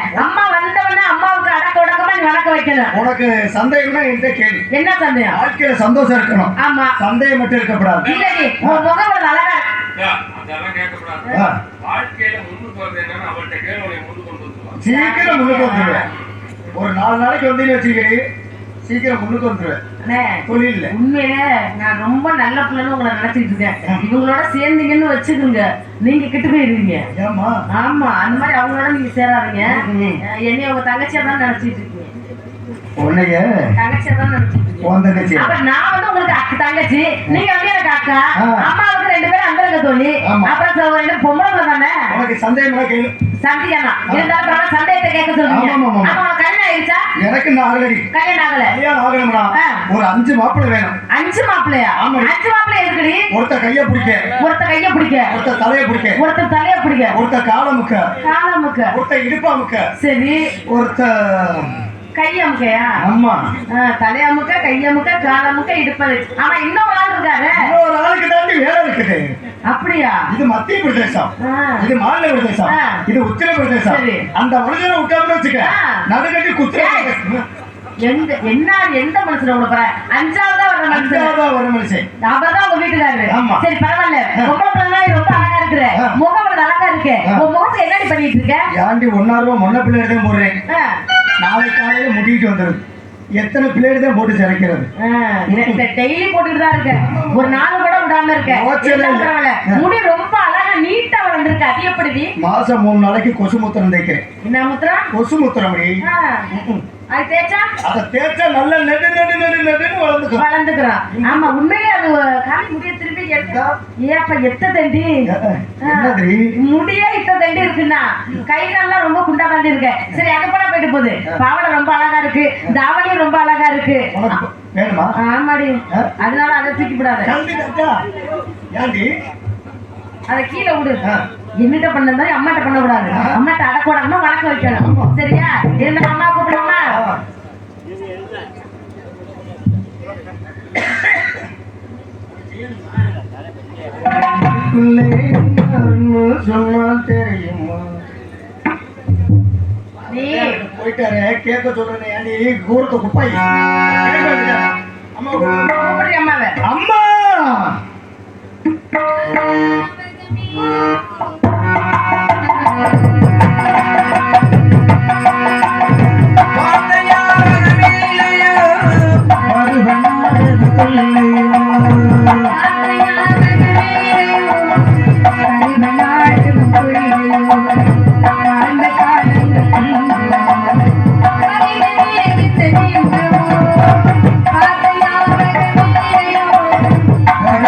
அம்மாவுக்கு அடக்க உடக்கமா நீ வணக்கம் வைக்கணும். உனக்கு சந்தேகம்னா என்கிட்ட கேள்வி. என்ன சந்தேகம்? வாழ்க்கையில சந்தோஷம் இருக்கணும். ஆமா. சந்தேகம் மட்டும் இருக்கக்கூடாது. இல்லடி உன் முகம் ஒரு அழகா இருக்கு. அதெல்லாம் கேட்கக்கூடாது. ஆ. வாழ்க்கையில முன்னுக்கு வருது என்னன்னு அவள்கிட்ட கேள்வி உன்னை முன்னுக்கு கொண்டு வந்துருவான். சீக்கிரம் முன்னுக்கு வந்துருவேன். ஒரு 4 நாளைக்கு வந்து வச்சுக்கிறீ சீக்கிரம் முன்னுக்கு வந்துருவேன். அண்ணே, தொழில் உண்மையிலே நான் ரொம்ப நல்ல பிள்ளைன்னு உங்களை நினைச்சிட்டு இருக்கேன். இவங்களோட சேர்ந்தீங்கன்னு வச்சுக்கோங்க, நீங்க கிட்ட போயிருவீங்க. ஏமா? ஆமா, அந்த மாதிரி அவங்களோட நீங்க சேராதீங்க. என்னைய உங்க தங்கச்சியா தான் நினைச்சிட்டு இருக்கீங்க. உன்னைய தங்கச்சியா தான் நினைச்சிட்டு இருக்கீங்க. உன் தங்கச்சி. அப்ப நான் வந்து உங்களுக்கு தங்கச்சி, நீங்க வந்து எனக்கு அக்கா. அம்மாவுக்கு 2 பேரும் அந்தரங்க தோழி. ஆமா. அப்புறம் என்ன பொம்பளை பிள்ளை தானே? உனக்கு சந்தேகம்னா கேளு. சந்தேகமா இருந்தாலும் சந்தேகத்தை கேட்க சொல்லுங்க. ஆமா, ஆமா, ஆமா. அப்ப உனக்கு கல்யாணம் ஆயிடுச்சா? எனக்கு நான் ஆல்ரெடி கல்யாணம் ஆகல. கல்யாணம் ஆகணும்னா ஒரு 5 மாப்பிள்ளை வேணும். 5 மாப்பிள்ளையா? ஆமா. 5 மாப்பிள்ளை இருக்குடி. ஒருத்த கைய பிடிக்க, ஒருத்த கைய பிடிக்க, ஒருத்த தலைய பிடிக்க, ஒருத்த தலைய பிடிக்க, ஒருத்த கால முக்க, காலமுக்க, ஒருத்த இடுப்பா முக்க, சரி ஒருத்த கையமுக்கையா? அம்மா தலையமுக்க, கையமுக்க, காலமுக்க, இடுப்பது. ஆமா இன்னொரு ஆள் இருக்காரு. இன்னொரு ஆளுக்கு தாண்டி வேலை இருக்குது. அப்படியா? இது மத்திய பிரதேசம், ஆ. இது மாநில பிரதேசம், ஆ. இது உத்தர பிரதேசம். சரி. அந்த மனுஷனை விட்டாம வச்சுக்க நடுக்கட்டி குத்துற. எந்த மனுஷன் உங்களை போற? 5ஆவதா வர மனுஷன். ஒரு மனுஷன் அவர்தான் உங்க வீட்டுக்காரரு. ஆமா. சரி பரவாயில்ல. பொம்பளை பிள்ளை ரொம்ப அழகா இருக்கிற. முகம் அவ்வளவு அழகா இருக்கு. உன் முகத்தை என்னடி பண்ணிட்டு இருக்க? ஏண்டி 1 ரூபா முன்ன பிள்ளை தான் போடுறேன். நாளை காலையில முடிக்கிட்டு வந்துடும். எத்தனை பிள்ளைகள் தான் போட்டு சிறைக்கிறது? டெய்லி போட்டுட்டு தான் இருக்க. ஒரு நாள் கூட விடாம இருக்க. பரவாயில்ல. முடி ரொம்ப அழகா நீட்டா வளர்ந்துருக்கு. அது எப்படி? மாசம் 3 நாளைக்கு கொசு முத்திரம் தேய்க்கிறேன். என்ன முத்திரம்? கொசு முத்திரம். அது தேய்ச்சா? அதை தேய்ச்சா நல்ல நெடுன்னு வளர்ந்துக்கிறான். ஆமா உண்மையிலே அது காலி முடிய திரும்பி ஏப்ப எத்த தண்டி முடியே இத்த தண்டி இருக்குன்னா கை நல்லா ரொம்ப குண்டா தாண்டி இருக்க. சரி அது கூட போயிட்டு போகுது. பாவடை ரொம்ப அழகா இருக்கு, தாவணியும் ரொம்ப அழகா இருக்கு. வேணுமா? ஆமாடி, அதனால அதை தூக்கி விடாத. அதை கீழே விடு. என்னிட்ட பண்ண மாதிரி அம்மாட்ட பண்ண கூடாது. அம்மாட்ட அடக்கூடாதுமா வணக்கம் வைக்கணும். சரியா? என்ன அம்மா கூப்பிடலாமா? சொன்னால் தெரியுமா? நீ போயிட்டாரு கேட்க சொல்றேன். நீ கூரத்தை குப்பாய் அம்மா கூப்பிடுறி அம்மாவை. அம்மா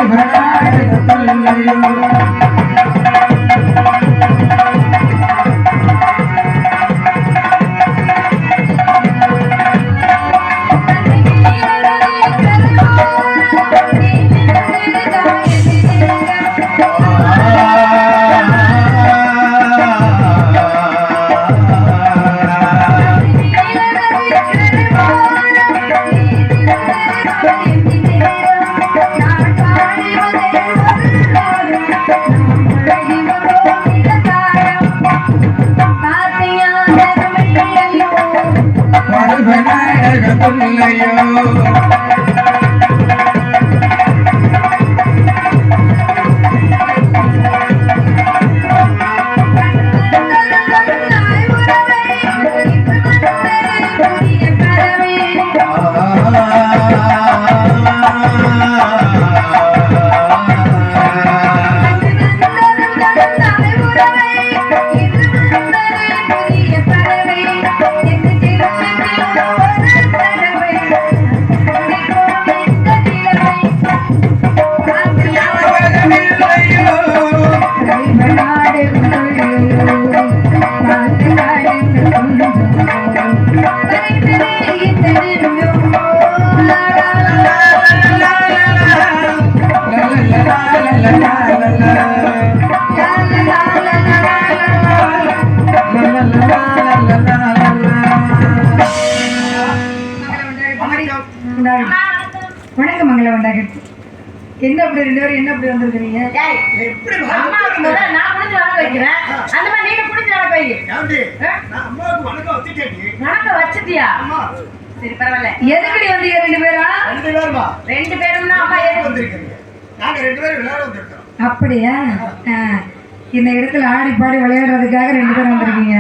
Bye. பிள்ளையோ வணக்கம் மங்கள வண்டாக. என்ன அப்படி 2 பேரும் என்ன அப்படி வந்திருக்கிறீங்க? அம்மாவுக்கு முதல்ல நான் புடிச்சு வணக்கம் வைக்கிறேன். அந்த மாதிரி நீங்க புடிச்சு வணக்கம் வை. வணக்கம் வச்சிட்டியா? சரி பரவாயில்ல. எதுக்கடி வந்தீங்க 2 பேரா? 2 பேரும்னா அம்மா எதுக்கு வந்திருக்கீங்க? நாங்க 2 பேரும் விளையாட வந்திருக்கோம். அப்படியா? இந்த இடத்துல ஆடி பாடி விளையாடுறதுக்காக 2 பேரும் வந்திருக்கீங்க.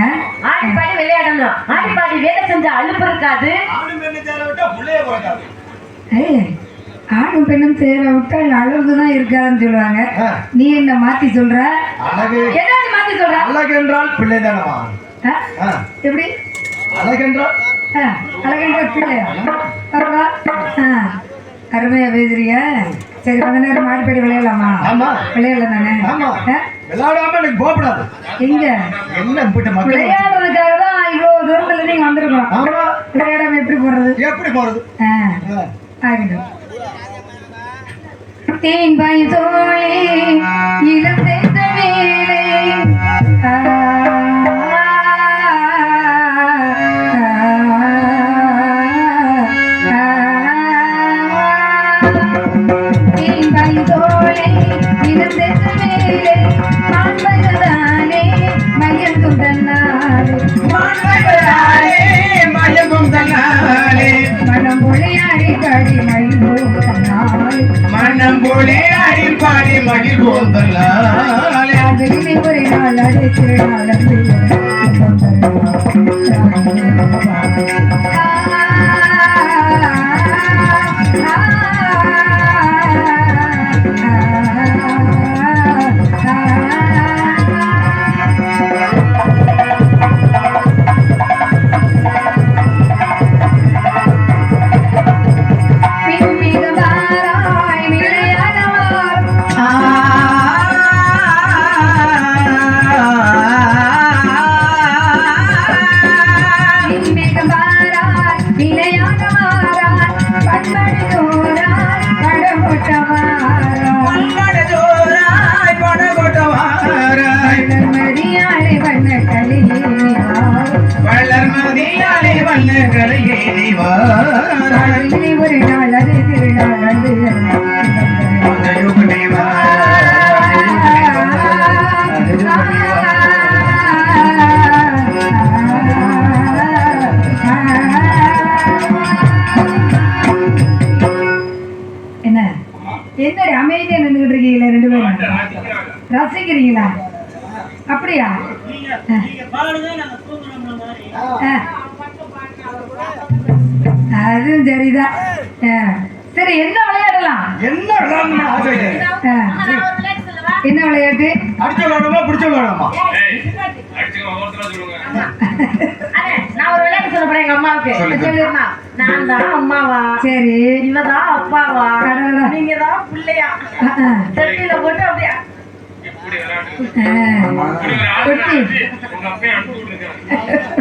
ஆடி பாடி விளையாடணும். ஆடி பாடி வேலை செஞ்ச அலுப்பு இருக்காது. ஆணும் பெண்ணு சேர விட்டா புள்ளைய போகாது. ஆணும் பெண்ணும் சேர விட்டால் அழகுதான் இருக்காதுன்னு சொல்லுவாங்க. நீ என்ன மாத்தி சொல்ற? அழகு என்ன மாத்தி சொல்ற? அழகு என்றால் பிள்ளைதானமா? எப்படி அழகென்றால் அழகென்ற பிள்ளையா? அருமையா பேசுறீங்க. சரி கொஞ்ச நேரம் மாடிப்படி விளையாடலாமா? விளையாடலாம் தானே? விளையாடாம எனக்கு போகக்கூடாது. எங்க என்ன விளையாடுறதுக்காக தான் இவ்வளவு தூரத்துல நீங்க வந்திருக்கோம். விளையாடாம எப்படி போறது? எப்படி போறது? ஆகிடும். தேன்பாய் தோழி இளம் தேர்ந்த வேலை தேன்பாய் தோழி இளம் தேர்ந்த வேலை மாண்பகதானே மயங்கும் தன்னாலே மயங்கும் தன்னாலே மனம் பொழியாடி பாடி மகிழ்வோம் தன்னாலே மனம் பொழியாடி பாடி மகிழ்வோம் தன்னாலே அதிலே ஒரு நாள் அழைத்து நாளந்து ஒரு நாள் அது திருநாள் வந்து என்ன என்னடி அமைதியா நின்றுகிட்டு இருக்கீங்களா 2 பேரும்? ரசிக்கிறீங்களா? அப்படியா? அதுவும் சரிதான். சரி என்ன விளையாடலாம்? என்ன என்ன விளையாட்டு? அடிச்சு விளையாடுமா பிடிச்ச விளையாடுமா? நான் ஒரு விளையாட்டு சொல்ல போறேன் எங்க அம்மாவுக்கு. சொல்லுமா? நான் தான் அம்மாவா? சரி. இவதான் அப்பாவா? நீங்க தான் பிள்ளையா? தொட்டில போட்டு அப்படியா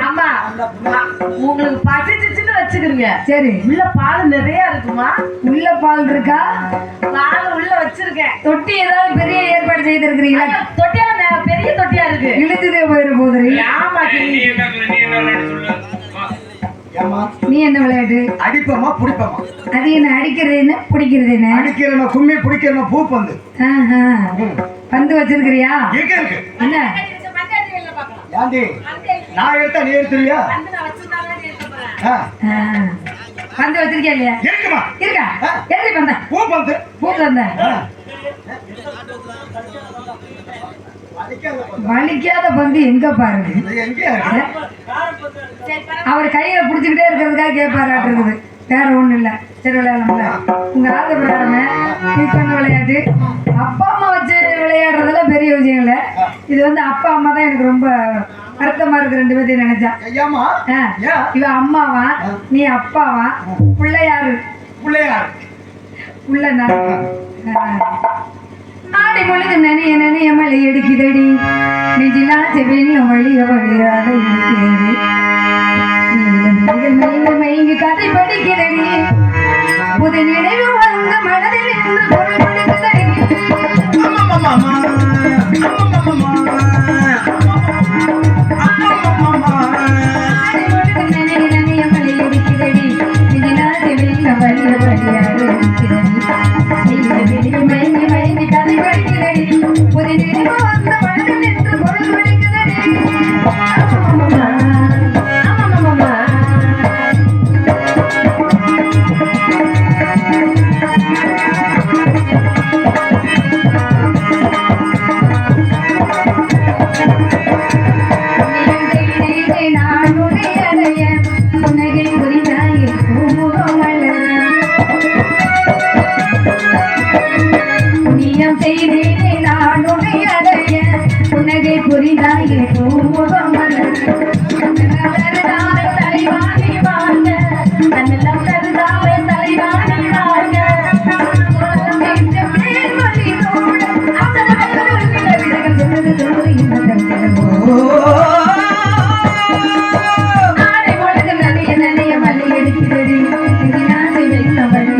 அம்மா உங்களுக்கு பசிச்சுன்னு வச்சுக்கிறீங்க. சரி உள்ள பால் நிறைய இருக்குமா? உள்ள பால் இருக்கா? பால் உள்ள வச்சிருக்கேன். தொட்டி ஏதாவது பெரிய ஏற்பாடு செய்திருக்கிறீங்களா? தொட்டியா பெரிய தொட்டியா இருக்கு. இழுத்துதே போயிரு போது. நீ என்ன விளையாட்டு? அடிப்பமா பிடிப்பமா? அது என்ன அடிக்கிறது என்ன பிடிக்கிறது என்ன? அடிக்கிறன கும்மி பிடிக்கிறன பூ பந்து. பந்து வச்சிருக்கிறியா? இருக்கு. என்ன யாண்டி நான் எடுத்தா நீ எடுத்துறியா? பந்து வச்சிருக்கியா இல்லையா? இருக்குமா? இருக்கா? எதிரி பந்த பூ பந்து. பூ பந்த வலிக்காத பந்து எங்க பாருங்க. அவர் கையில புடிச்சுக்கிட்டே இருக்கிறதுக்காக கேட்பாராட்டு இருக்குது. வேற ஒண்ணும் இல்ல. சரி விளையாடலாம்ல. உங்க ஆத விளையாடுங்க. இப்ப விளையாட்டு அப்பா அம்மா வச்சு விளையாடுறதுல பெரிய விஷயம் இல்ல. இது வந்து அப்பா அம்மா தான் எனக்கு ரொம்ப வருத்தமா இருக்கு. ரெண்டு பேர்த்தையும் நினைச்சா இவ அம்மாவா நீ அப்பாவா பிள்ளையாரு புள்ள ஆடி பொழுது நனிய நனிய மலை எடுக்குதடி நெஞ்சிலா செவில வழிய வழியாக மயங்கி கதை படிக்கிறடி புது நினைவு வந்த மனதில் இருந்து பொருள் கொடுக்குதடி ஆடி பொழுது நனிய நனிய மலை எடுக்குதடி நெஞ்சிலா செவில வழிய வழியாக மயங்கி மயங்கி கதை படிக்கிறடி புது நினைவு வந்த மனதில் இருந்து பொருள் கொடுக்குதடி புரிதாயே பூமுகம் தலைவாணி வாங்க தன்னெல்லாம் தருதாவே தலைவாணி வாங்க ஆடை பொழுது நனைய நனைய மலை எடுக்கிறடி நாசை வைத்த வழிய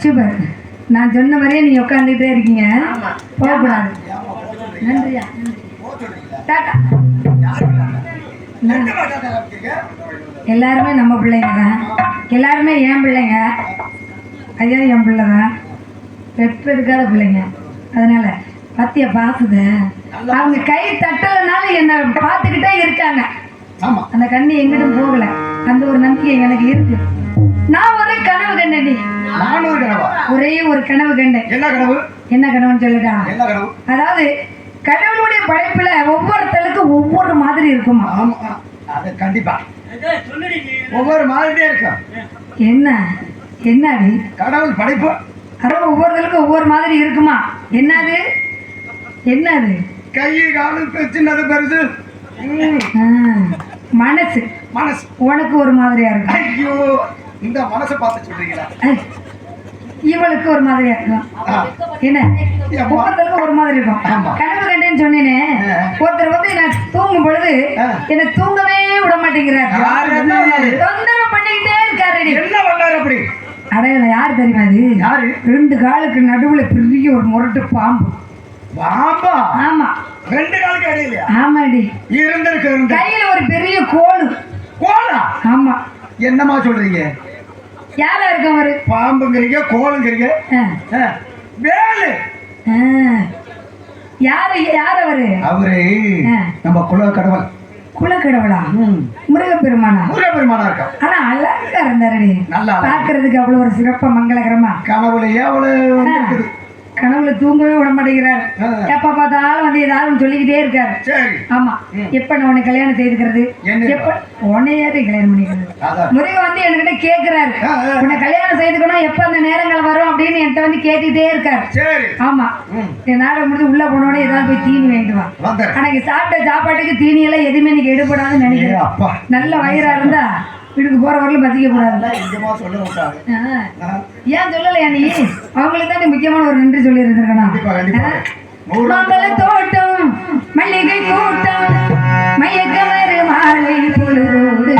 சூப்பர். நான் சொன்ன வரையே நீங்க உட்காந்துட்டே இருக்கீங்க, போகக்கூடாது. நன்றியா, டாட்டா. எல்லாருமே நம்ம பிள்ளைங்க தான், எல்லாருமே என் பிள்ளைங்க. ஐயா என் பிள்ளை தான், பெற்றெடுக்காத பிள்ளைங்க. அதனால பத்திய பாசுத அவங்க கை தட்டலனால என்ன பார்த்துக்கிட்டே இருக்காங்க. அந்த கண்ணி எங்கிட்டும் போகல, அந்த ஒரு நம்பிக்கை எனக்கு இருக்கு. நான் ஒரு கனவு கண்டேன். ஒரே ஒரு கனவு கண்டேன். என்ன கனவுன்னு சொல்லுடா. அதாவது கடவுளுடைய படைப்புல ஒவ்வொருத்தருக்கும் ஒவ்வொரு மாதிரி இருக்குமா? கண்டிப்பா ஒவ்வொரு மாதிரியே இருக்கும். என்ன என்னடி கடவுள் படைப்பு? அதாவது ஒவ்வொருத்தருக்கும் ஒவ்வொரு மாதிரி இருக்குமா? என்னது என்னது? கை காலு சின்னது பெருசு. மனசு மனசு உனக்கு ஒரு மாதிரியா இருக்கும். ஐயோ, இந்த மனசை பார்த்து சொல்றீங்களா? இவளுக்கு ஒரு மாதிரியா இருக்கும். என்ன ஒவ்வொருத்தருக்கும் ஒரு மாதிரி இருக்கும். கனவு கண்டேன்னு சொன்னேனே, ஒருத்தர் வந்து நான் தூங்கும் பொழுது என்ன தூங்கவே விட மாட்டேங்கிறாரு, தொந்தரவு பண்ணிக்கிட்டே இருக்காரு. என்ன பண்ணாரு அப்படி? அடையாளம் யாரு தெரியுமா? அது யாரு? 2 காலுக்கு நடுவுல பெரிய ஒரு முரட்டு பாம்பு. பாம்பா? ஆமா, 2 காலுக்கு அடையிலையா? ஆமாடி. இருந்திருக்கு. கையில ஒரு பெரிய கோலு. கோலா? ஆமா. என்னமா சொல்றீங்க? யாரா இருக்க அவரு? பாம்புங்கிறீங்க, கோலுங்கிறீங்க. வேலு. யாரு யார் அவரு? அவரு நம்ம குல கடவுள். குலக்கடவுளா முருகப்பெருமானா இருக்கா. ஆனா அழகா இருந்தாரு. நல்லா பாக்குறதுக்கு அவ்வளவு ஒரு சிறப்பா மங்களகரமா. கனவுலையே அவ்வளவு கனவுல தூங்கவே விட மாட்டேங்கிறார். எப்ப பார்த்தாலும் வந்து ஏதாவது சொல்லிக்கிட்டே இருக்காரு. ஆமா, எப்ப நான் உனக்கு கல்யாணம் செய்துக்கிறது, எப்ப உன்னையாவது கல்யாணம் பண்ணிக்கிறது. முருகன் வந்து என்கிட்ட கேட்கிறாரு, உன்னை கல்யாணம் செய்துக்கணும், எப்ப அந்த நேரங்கள் வரும் அப்படின்னு என்கிட்ட வந்து கேட்டுக்கிட்டே இருக்காரு. ஆமா, என் நாடகம் முடிஞ்சு உள்ள போனோட ஏதாவது போய் தீனி வாங்கிட்டு வா. அன்னைக்கு சாப்பிட்ட சாப்பாட்டுக்கு தீனி எல்லாம் எதுவுமே இன்னைக்கு எடுபடாதுன்னு நினைக்கிறேன். நல்ல வயிறா இருந்தா வீட்டுக்கு போற வரலும் பத்திக்க கூடாது. ஏன் சொல்லலையா நீ? அவங்களுக்கு தான் நீ முக்கியமான ஒரு நன்றி சொல்லி இருந்திருக்கணும். தோட்டம் மல்லிகை கூட்டம் மயக்கமரு மாலை பொழுதோடு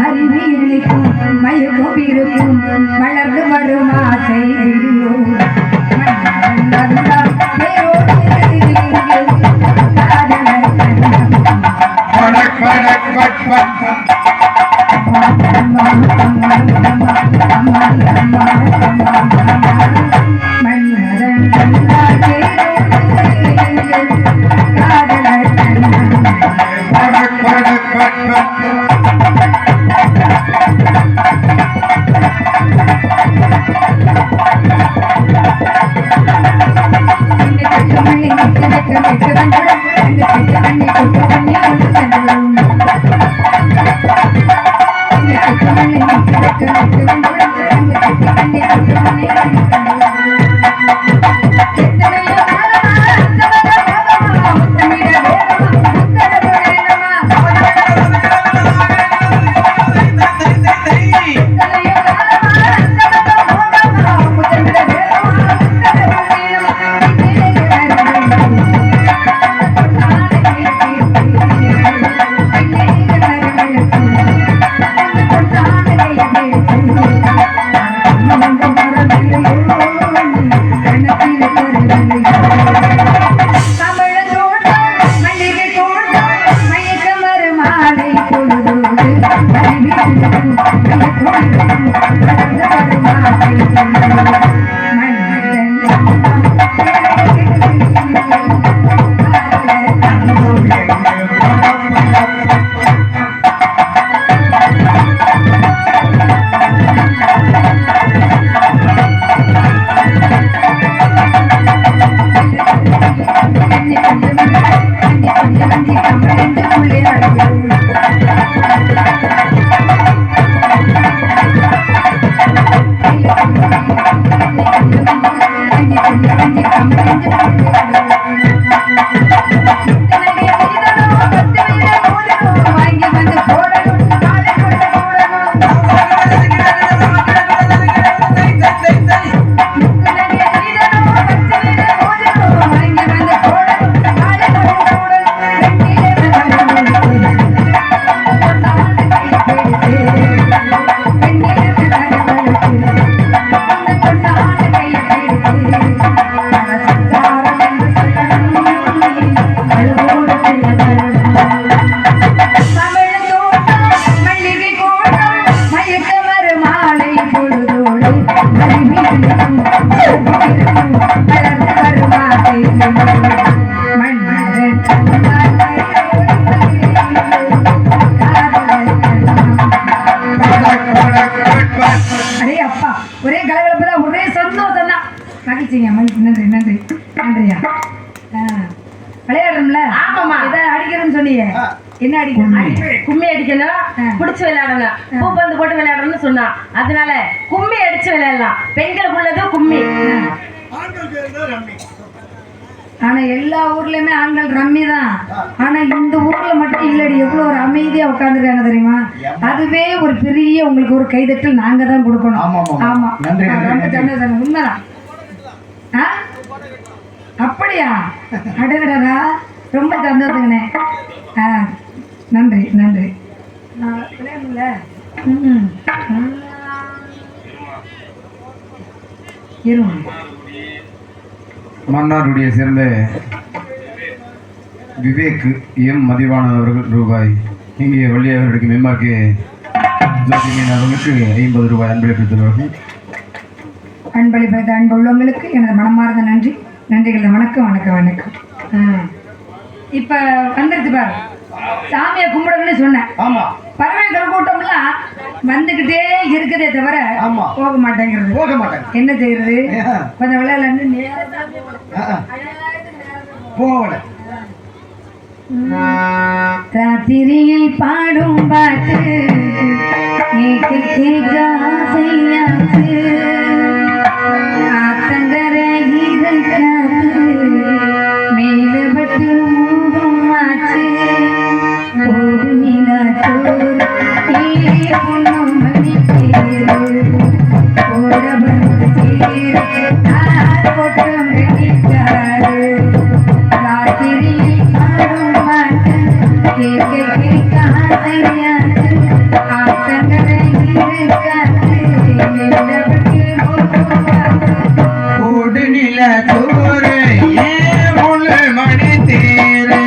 மறிவீழிக்கும் மயக்கம் இருக்கும் வளர்ந்து வரும் ஆசை என்ன அடிக்கணும்? கும்மி அடிக்கணும், பிடிச்சு விளையாடணும், பூப்பந்து போட்டு விளையாடணும்னு சொன்னா. அதனால கும்மி அடிச்சு விளையாடலாம். பெண்களுக்கு உள்ளது கும்மி. ஆனா எல்லா ஊர்லயுமே ஆண்கள் ரம்மி தான். ஆனா இந்த ஊர்ல மட்டும் இல்லடி, எவ்வளவு ஒரு அமைதியா உட்காந்துருக்காங்க தெரியுமா? அதுவே ஒரு பெரிய உங்களுக்கு ஒரு கைதட்டல் நாங்க தான் கொடுக்கணும். ஆமா, ரொம்ப சந்தோஷம். உண்மைதான். அப்படியா? அடடா, ரொம்ப சந்தோஷங்கண்ணே. நன்றி நன்றி. மன்னாருடைய சேர்ந்த விவேக் எம் மதிவாணன் அவர்கள் ரூபாய். இங்கே வள்ளியவர்களுக்கு மெம்மார்க்கு ஜோதிமீன் அவர்களுக்கு 50 ரூபாய் அன்பளிப்பித்துள்ளார்கள். அன்பளிப்பத அன்பு உள்ளவங்களுக்கு எனது மனமார்ந்த நன்றி. நன்றிகள். வணக்கம் வணக்கம் வணக்கம். இப்போ வந்துருச்சு பாரு. சாமியை கும்பிடணும்னு சொன்னேன். ஆமா பறவைகள் கூட்டம்லாம் வந்துகிட்டே இருக்குதே தவிர ஆமா போக மாட்டேங்கிறது. போக மாட்டேன். என்ன செய்யறது? ஏன்? கொஞ்சம் விளையாடலன்னு போகல. ராத்திரியில் பாடும் பாட்டு கேட்க கேட்க ஆசையாச்சு. ஆத்தங்கரை இருக்காது மேலப்பட்டு மூகமாச்சு. ஒரு நிலா தோறு பொண்ணும் மணி தேரு ஓட வந்து தேரு கொட்டம் வெட்டிக்காரு. ராத்திரியில் பாடும் பாட்டு கேட்க கேட்க ஆசையாச்சு. ஆத்தங்கரை இருக்காது மேலப்பட்டு மூகமாச்சு. ஓடு நில தோறு ஏன் முழு மணி தேரு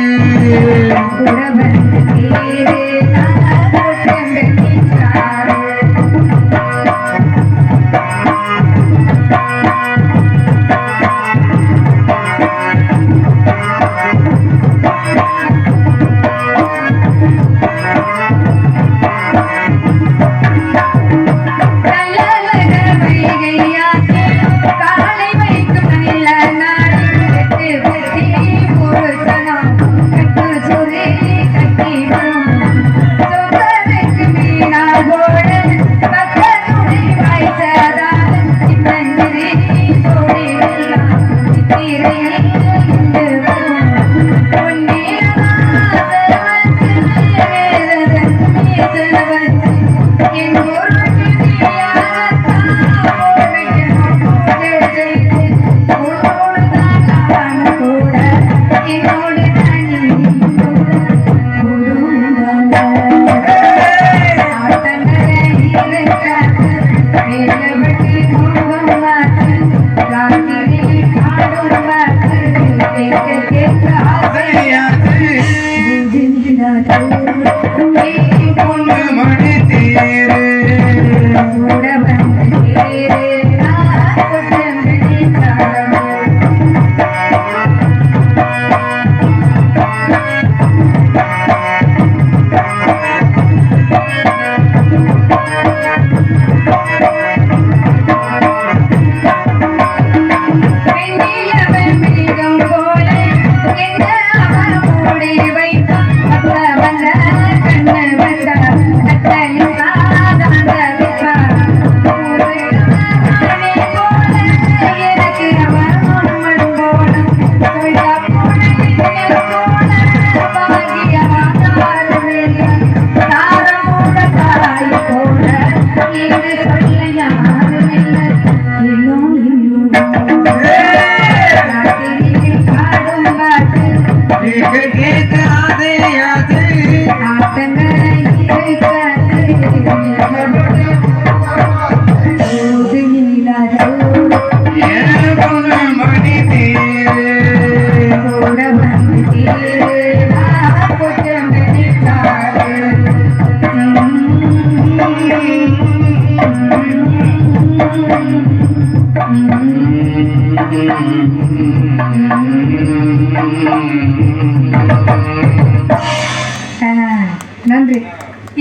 நன்றி.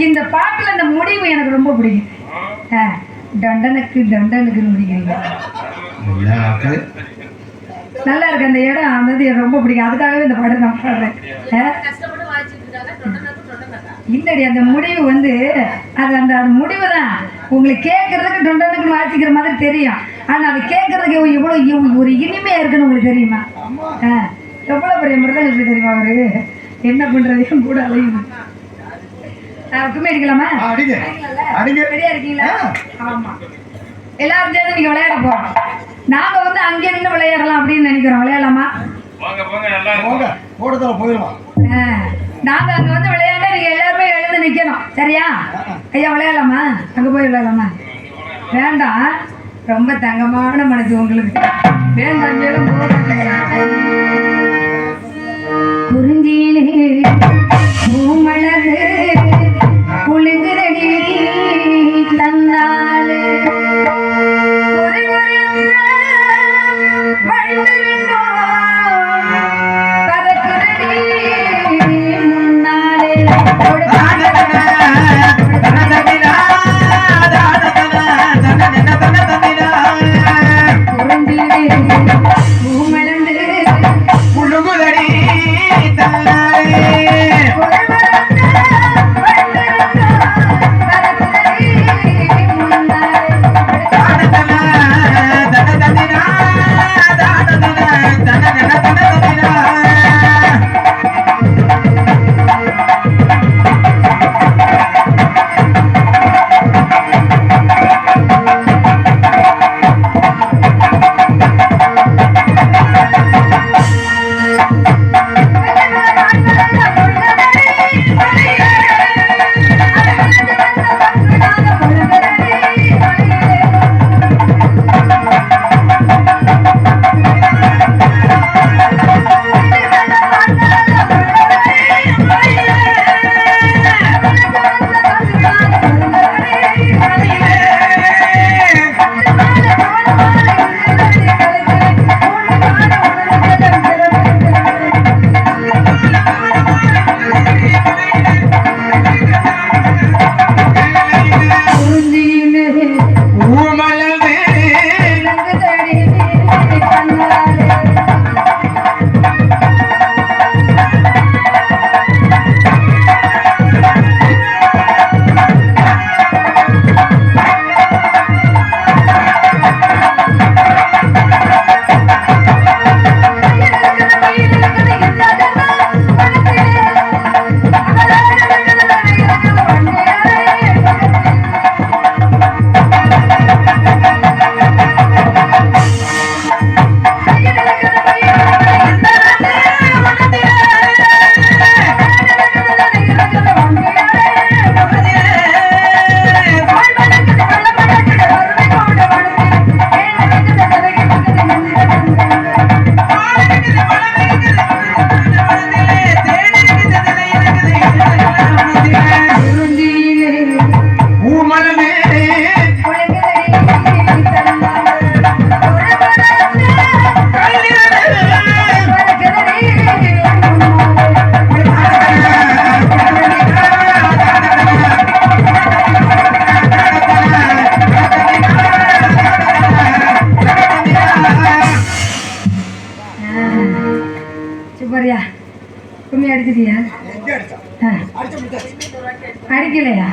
இந்த பாட்டுல இந்த முடிவு எனக்கு ரொம்ப பிடிக்கும். டண்டனுக்கு டண்டனுக்குன்னு முடிக்கிறீங்க. நல்லா இருக்கு அந்த இடம். அந்த எனக்கு ரொம்ப பிடிக்கும். அதுக்காகவே இந்த பாட்டு நான் பாடுறேன். இல்லடி அந்த முடிவு வந்து அது அந்த முடிவு தான் உங்களுக்கு கேட்கறதுக்கு டொண்டனுக்கு வாசிக்கிற மாதிரி தெரியும். ஆனால் அது கேட்கறதுக்கு இவ்வளோ ஒரு இனிமையாக இருக்குன்னு உங்களுக்கு தெரியுமா? எவ்வளோ பெரிய மிருதம் எப்படி தெரியுமா? அவரு என்ன பண்ணுறதையும் கூட அலையுது. கும்மி அடிக்கலாமா? ரெடியா இருக்கீங்களா? ஆமாம், எல்லாரும் சேர்ந்து நீங்கள் விளையாட போகிறோம். நாங்கள் வந்து அங்கே நின்று விளையாடலாம் அப்படின்னு நினைக்கிறோம். விளையாடலாமா? நாங்கள் அங்கே வந்து விளையாட நீங்கள் எல்லாருமே எழுந்து நிற்கணும். சரியா? ஐயா விளையாடலாமா? அங்கே போய் விளையாடலாமா? வேண்டாம், ரொம்ப தங்கமான மனசு உங்களுக்கு. வேண்டாம் குறிஞ்சியிலே பூமலரு குளிங்குதடி தன்னாலே முன்னாலே அடிக்கலையா?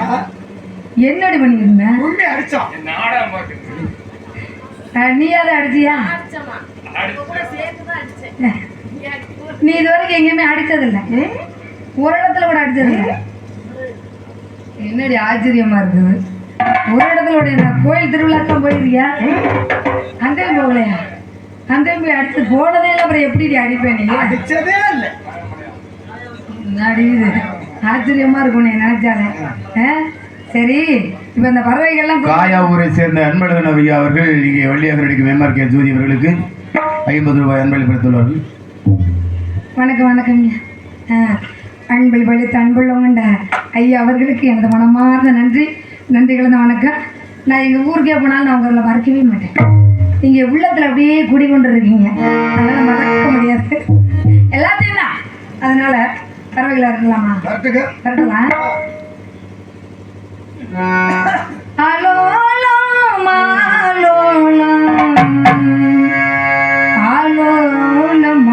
என்னடி பண்ணிருந்தேன்? உண்மை அடிச்சோம். நாடகம் பாட்டு நீ அதை அடிச்சியா? நீ இது வரைக்கும் எங்கேயுமே அடிச்சதில்லை, ஒரு இடத்துல கூட அடிச்சதில்லை. என்னடி ஆச்சரியமா இருக்குது. ஒரு இடத்துல கூட கோயில் திருவிழாக்கெல்லாம் போயிருக்கியா? அங்கேயும் போகலையா? அங்கேயும் போய் அடிச்சு போனதே இல்லை, அப்புறம் எப்படி அடிப்பேன்? நீ அடிச்சதே இல்லை. அடிக்குது, ஆச்சரியமா இருக்கும் நீ நினைச்சாலே. சரி, இப்ப இந்த பறவைகள்லாம் காயாவூரை சேர்ந்த அன்பழகன் ஐயா அவர்கள் இங்கே வள்ளியாகரடிக்கு மேம்பார்க்கிய ஜோதி அவர்களுக்கு 50 ரூபாய் அன்பளிப்படுத்துள்ளார்கள். வணக்கம் வணக்கங்க. அன்பில் பழித்த அன்புள்ளவங்க ஐயா அவர்களுக்கு எனது மனமார்ந்த நன்றி கலந்த வணக்கம். நான் எங்கள் ஊருக்கே போனாலும் நான் உங்களை மறக்கவே மாட்டேன். நீங்கள் உள்ளத்தில் அப்படியே குடிக்கொண்டு இருக்கீங்க, அதனால் மறக்க முடியாது. எல்லாத்தையும் தான். அதனால் பறவைகளாக இருக்கலாமா? கரெக்டுலாம். ஆலோலம் ஆலோலம் ஆலோலம்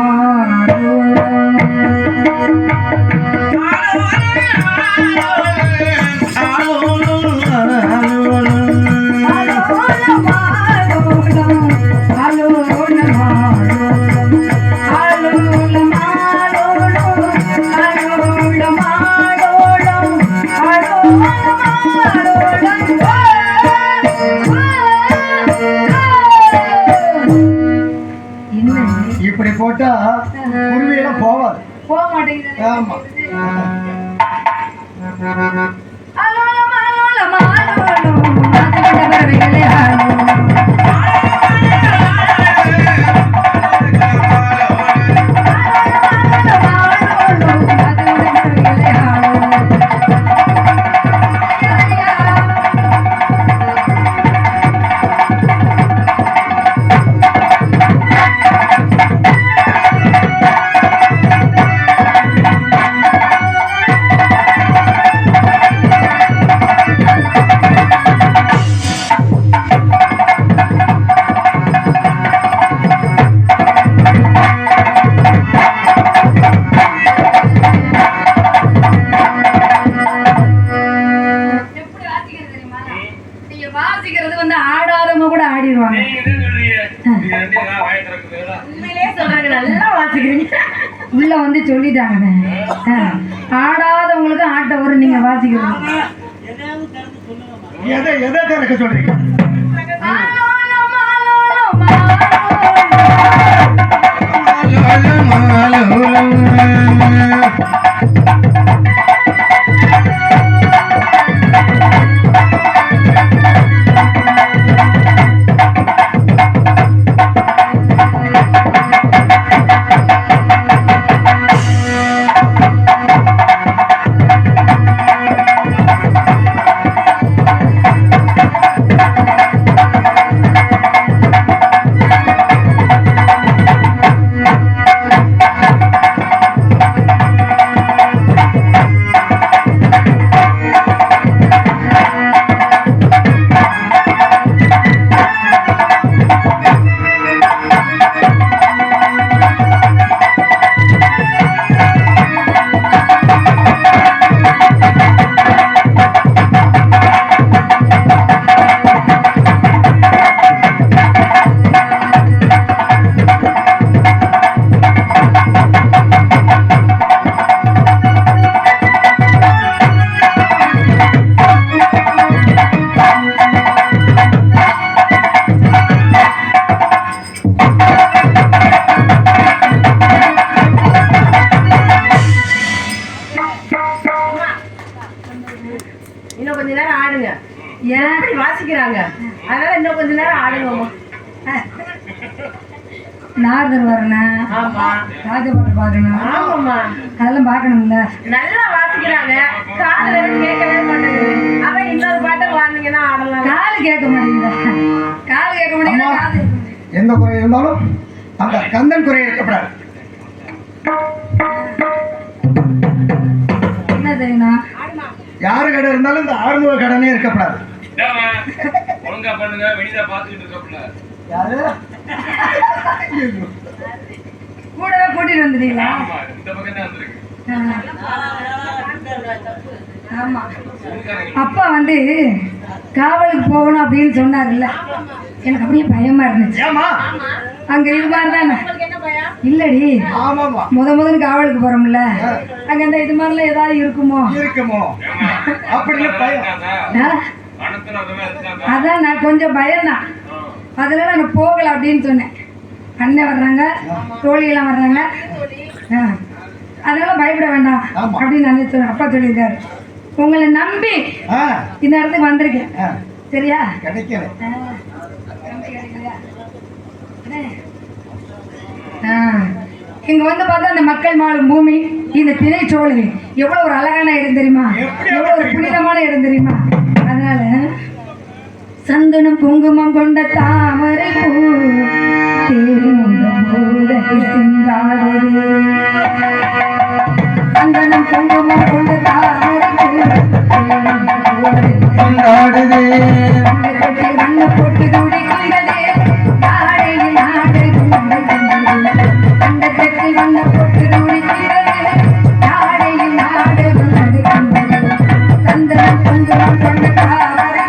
இப்படி போட்டா குருவியெல்லாம் போவாது, போக மாட்டேங்குது. ஆமா. வாசிக்கிறது வந்து ஆடாதவங்க கூட ஆடிடுவாங்க. உண்மையிலே சொல்றாங்க, நல்லா வாசிக்கிறீங்க. உள்ள வந்து சொல்லிட்டாங்க, ஆடாதவங்களுக்கு ஆட்ட வரும். நீங்க வாசிக்கிறது எதை திறக்க சொல்றீங்க? இன்னும் கொஞ்ச நேரம் ஆடுங்க. ஏன் வாசிக்கிறாங்க, அதனால இன்னும் கொஞ்ச நேரம் ஆடுங்கம்மா. நாரதர் வரணும், ஆமா, ராஜபாட்டு பார்க்கணும், ஆமாம்மா, அதெல்லாம் பார்க்கணும்ல. நல்லா வாசிக்கிறாங்க, காதுல கேட்கவே மாட்டேங்குது. அதான் இன்னொரு பாட்டை வாங்கினீங்கன்னா ஆடலாம். காது கேட்க மாட்டேங்குது, காது கேட்க மாட்டேங்குது. எந்த குறை இருந்தாலும் அந்த கந்தன் குறையை இருக்கப்படாது. என்ன தெரியுமா, யாரு கடை இருந்தாலும் இந்த ஆறுமுக கடனே இருக்கப்படாது. ஒழுங்கா பண்ணுங்க, வெளியில பாத்துக்கிட்டு இருக்கப்பல. யாரு கூடவே கூட்டிட்டு வந்துட்டீங்களா? இந்த பக்கம் தான் வந்திருக்கு. ஆமா அப்பா வந்து காவலுக்கு போகணும் அப்படின்னு சொன்னார்ல, எனக்கு அப்படியே பயமா இருந்துச்சு. ஏமா அங்க இது மாதிரி தானே இல்லடி, ஆமாமா முதல்ல காவலுக்கு போறோம்ல, அங்க இந்த இது மாதிரிலாம் ஏதாவது இருக்குமோ அப்படி பயம். ஆ? அதான் நான் கொஞ்சம் பயம்தான், அதனால நான் போகல அப்படின்னு சொன்னேன். அண்ணன் வர்றாங்க, தோழியெல்லாம் வர்றாங்க, அதனால பயப்பட வேண்டாம் அப்படின்னு நான் சொன்னேன். அப்பா சொல்லியிருக்காரு, உங்களை நம்பி இந்த இடத்துக்கு வந்திருக்கேன், சரியா? கிடைக்கல. இங்க வந்து பார்த்தா அந்த மக்கள் வாழும் பூமி, இந்த திணைச்சோலை எவ்வளவு ஒரு அழகான இடம் தெரியுமா, எவ்வளவு ஒரு புனிதமான இடம் தெரியுமா. அதனால சந்தனம் குங்குமம் கொண்ட தாமரை பூ சந்தனம் குங்குமம் கொண்ட தாமரை பூ போட்டு துடிக்கிறதே நாடையில் நாடு அந்த தெற்கில் வண்ண போட்டு துடிக்கிறதே நாடையில் நாடு சந்தனம் குங்குமம் கொண்ட தாமரை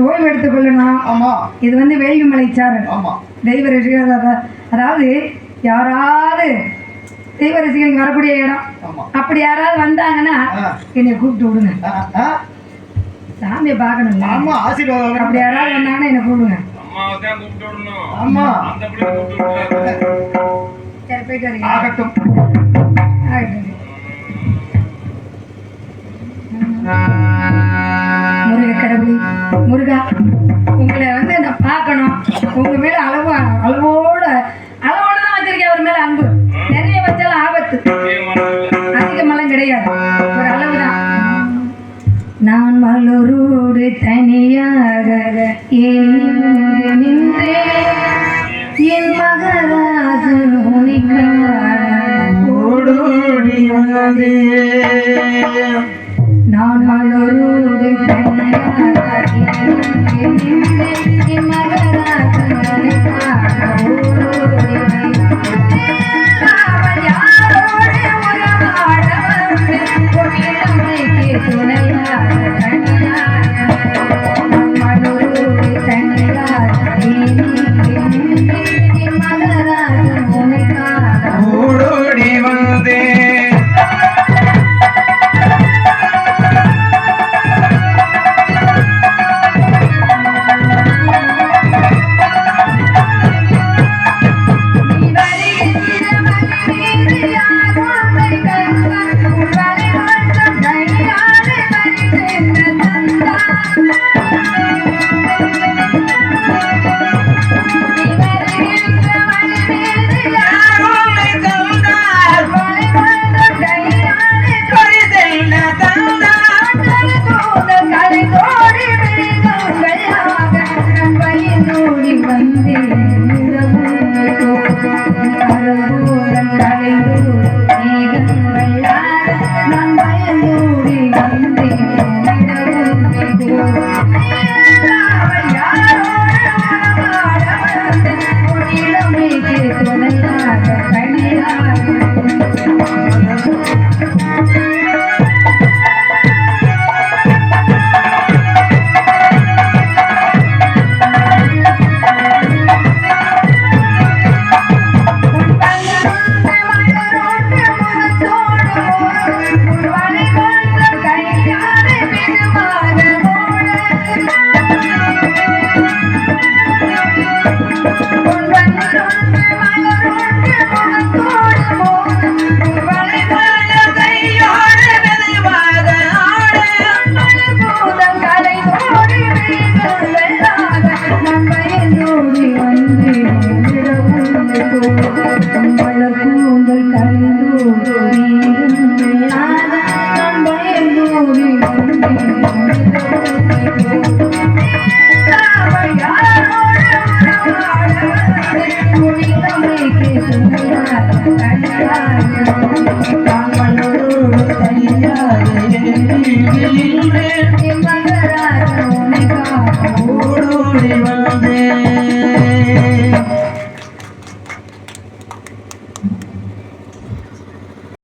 ஓய்வு எடுத்துக் கொள்ளணும். இது வந்து வேள்விமலை சாரல் தெய்வ ரசிகர், அதாவது யாராவது தெய்வ ரசிகர்கள் வரக்கூடிய இடம், அப்படி யாராவது வந்தாங்கன்னா என்னை கூப்பிட்டு விடுங்க, சாமியை பார்க்கணும். அப்படி யாராவது வந்தாங்கன்னா என்னை கூப்பிடுங்க. சரி போயிட்டு வரீங்க. ஆகட்டும். முருக கடவுளே, முருகா, உங்களை வந்து நான் பார்க்கணும். உங்க மேல அளவோட தான் வச்சிருக்கேன். அவர் மேல அன்பு நிறைய வச்சாலும் ஆபத்து, அதிகமெல்லாம் கிடையாது, ஒரு அளவுதான். நான் மலரோடு தனியாக நின்றேன், என் மகராசன் ஓடோடி வந்தே. நான் மலரோடு தனியாக என் மகராசன்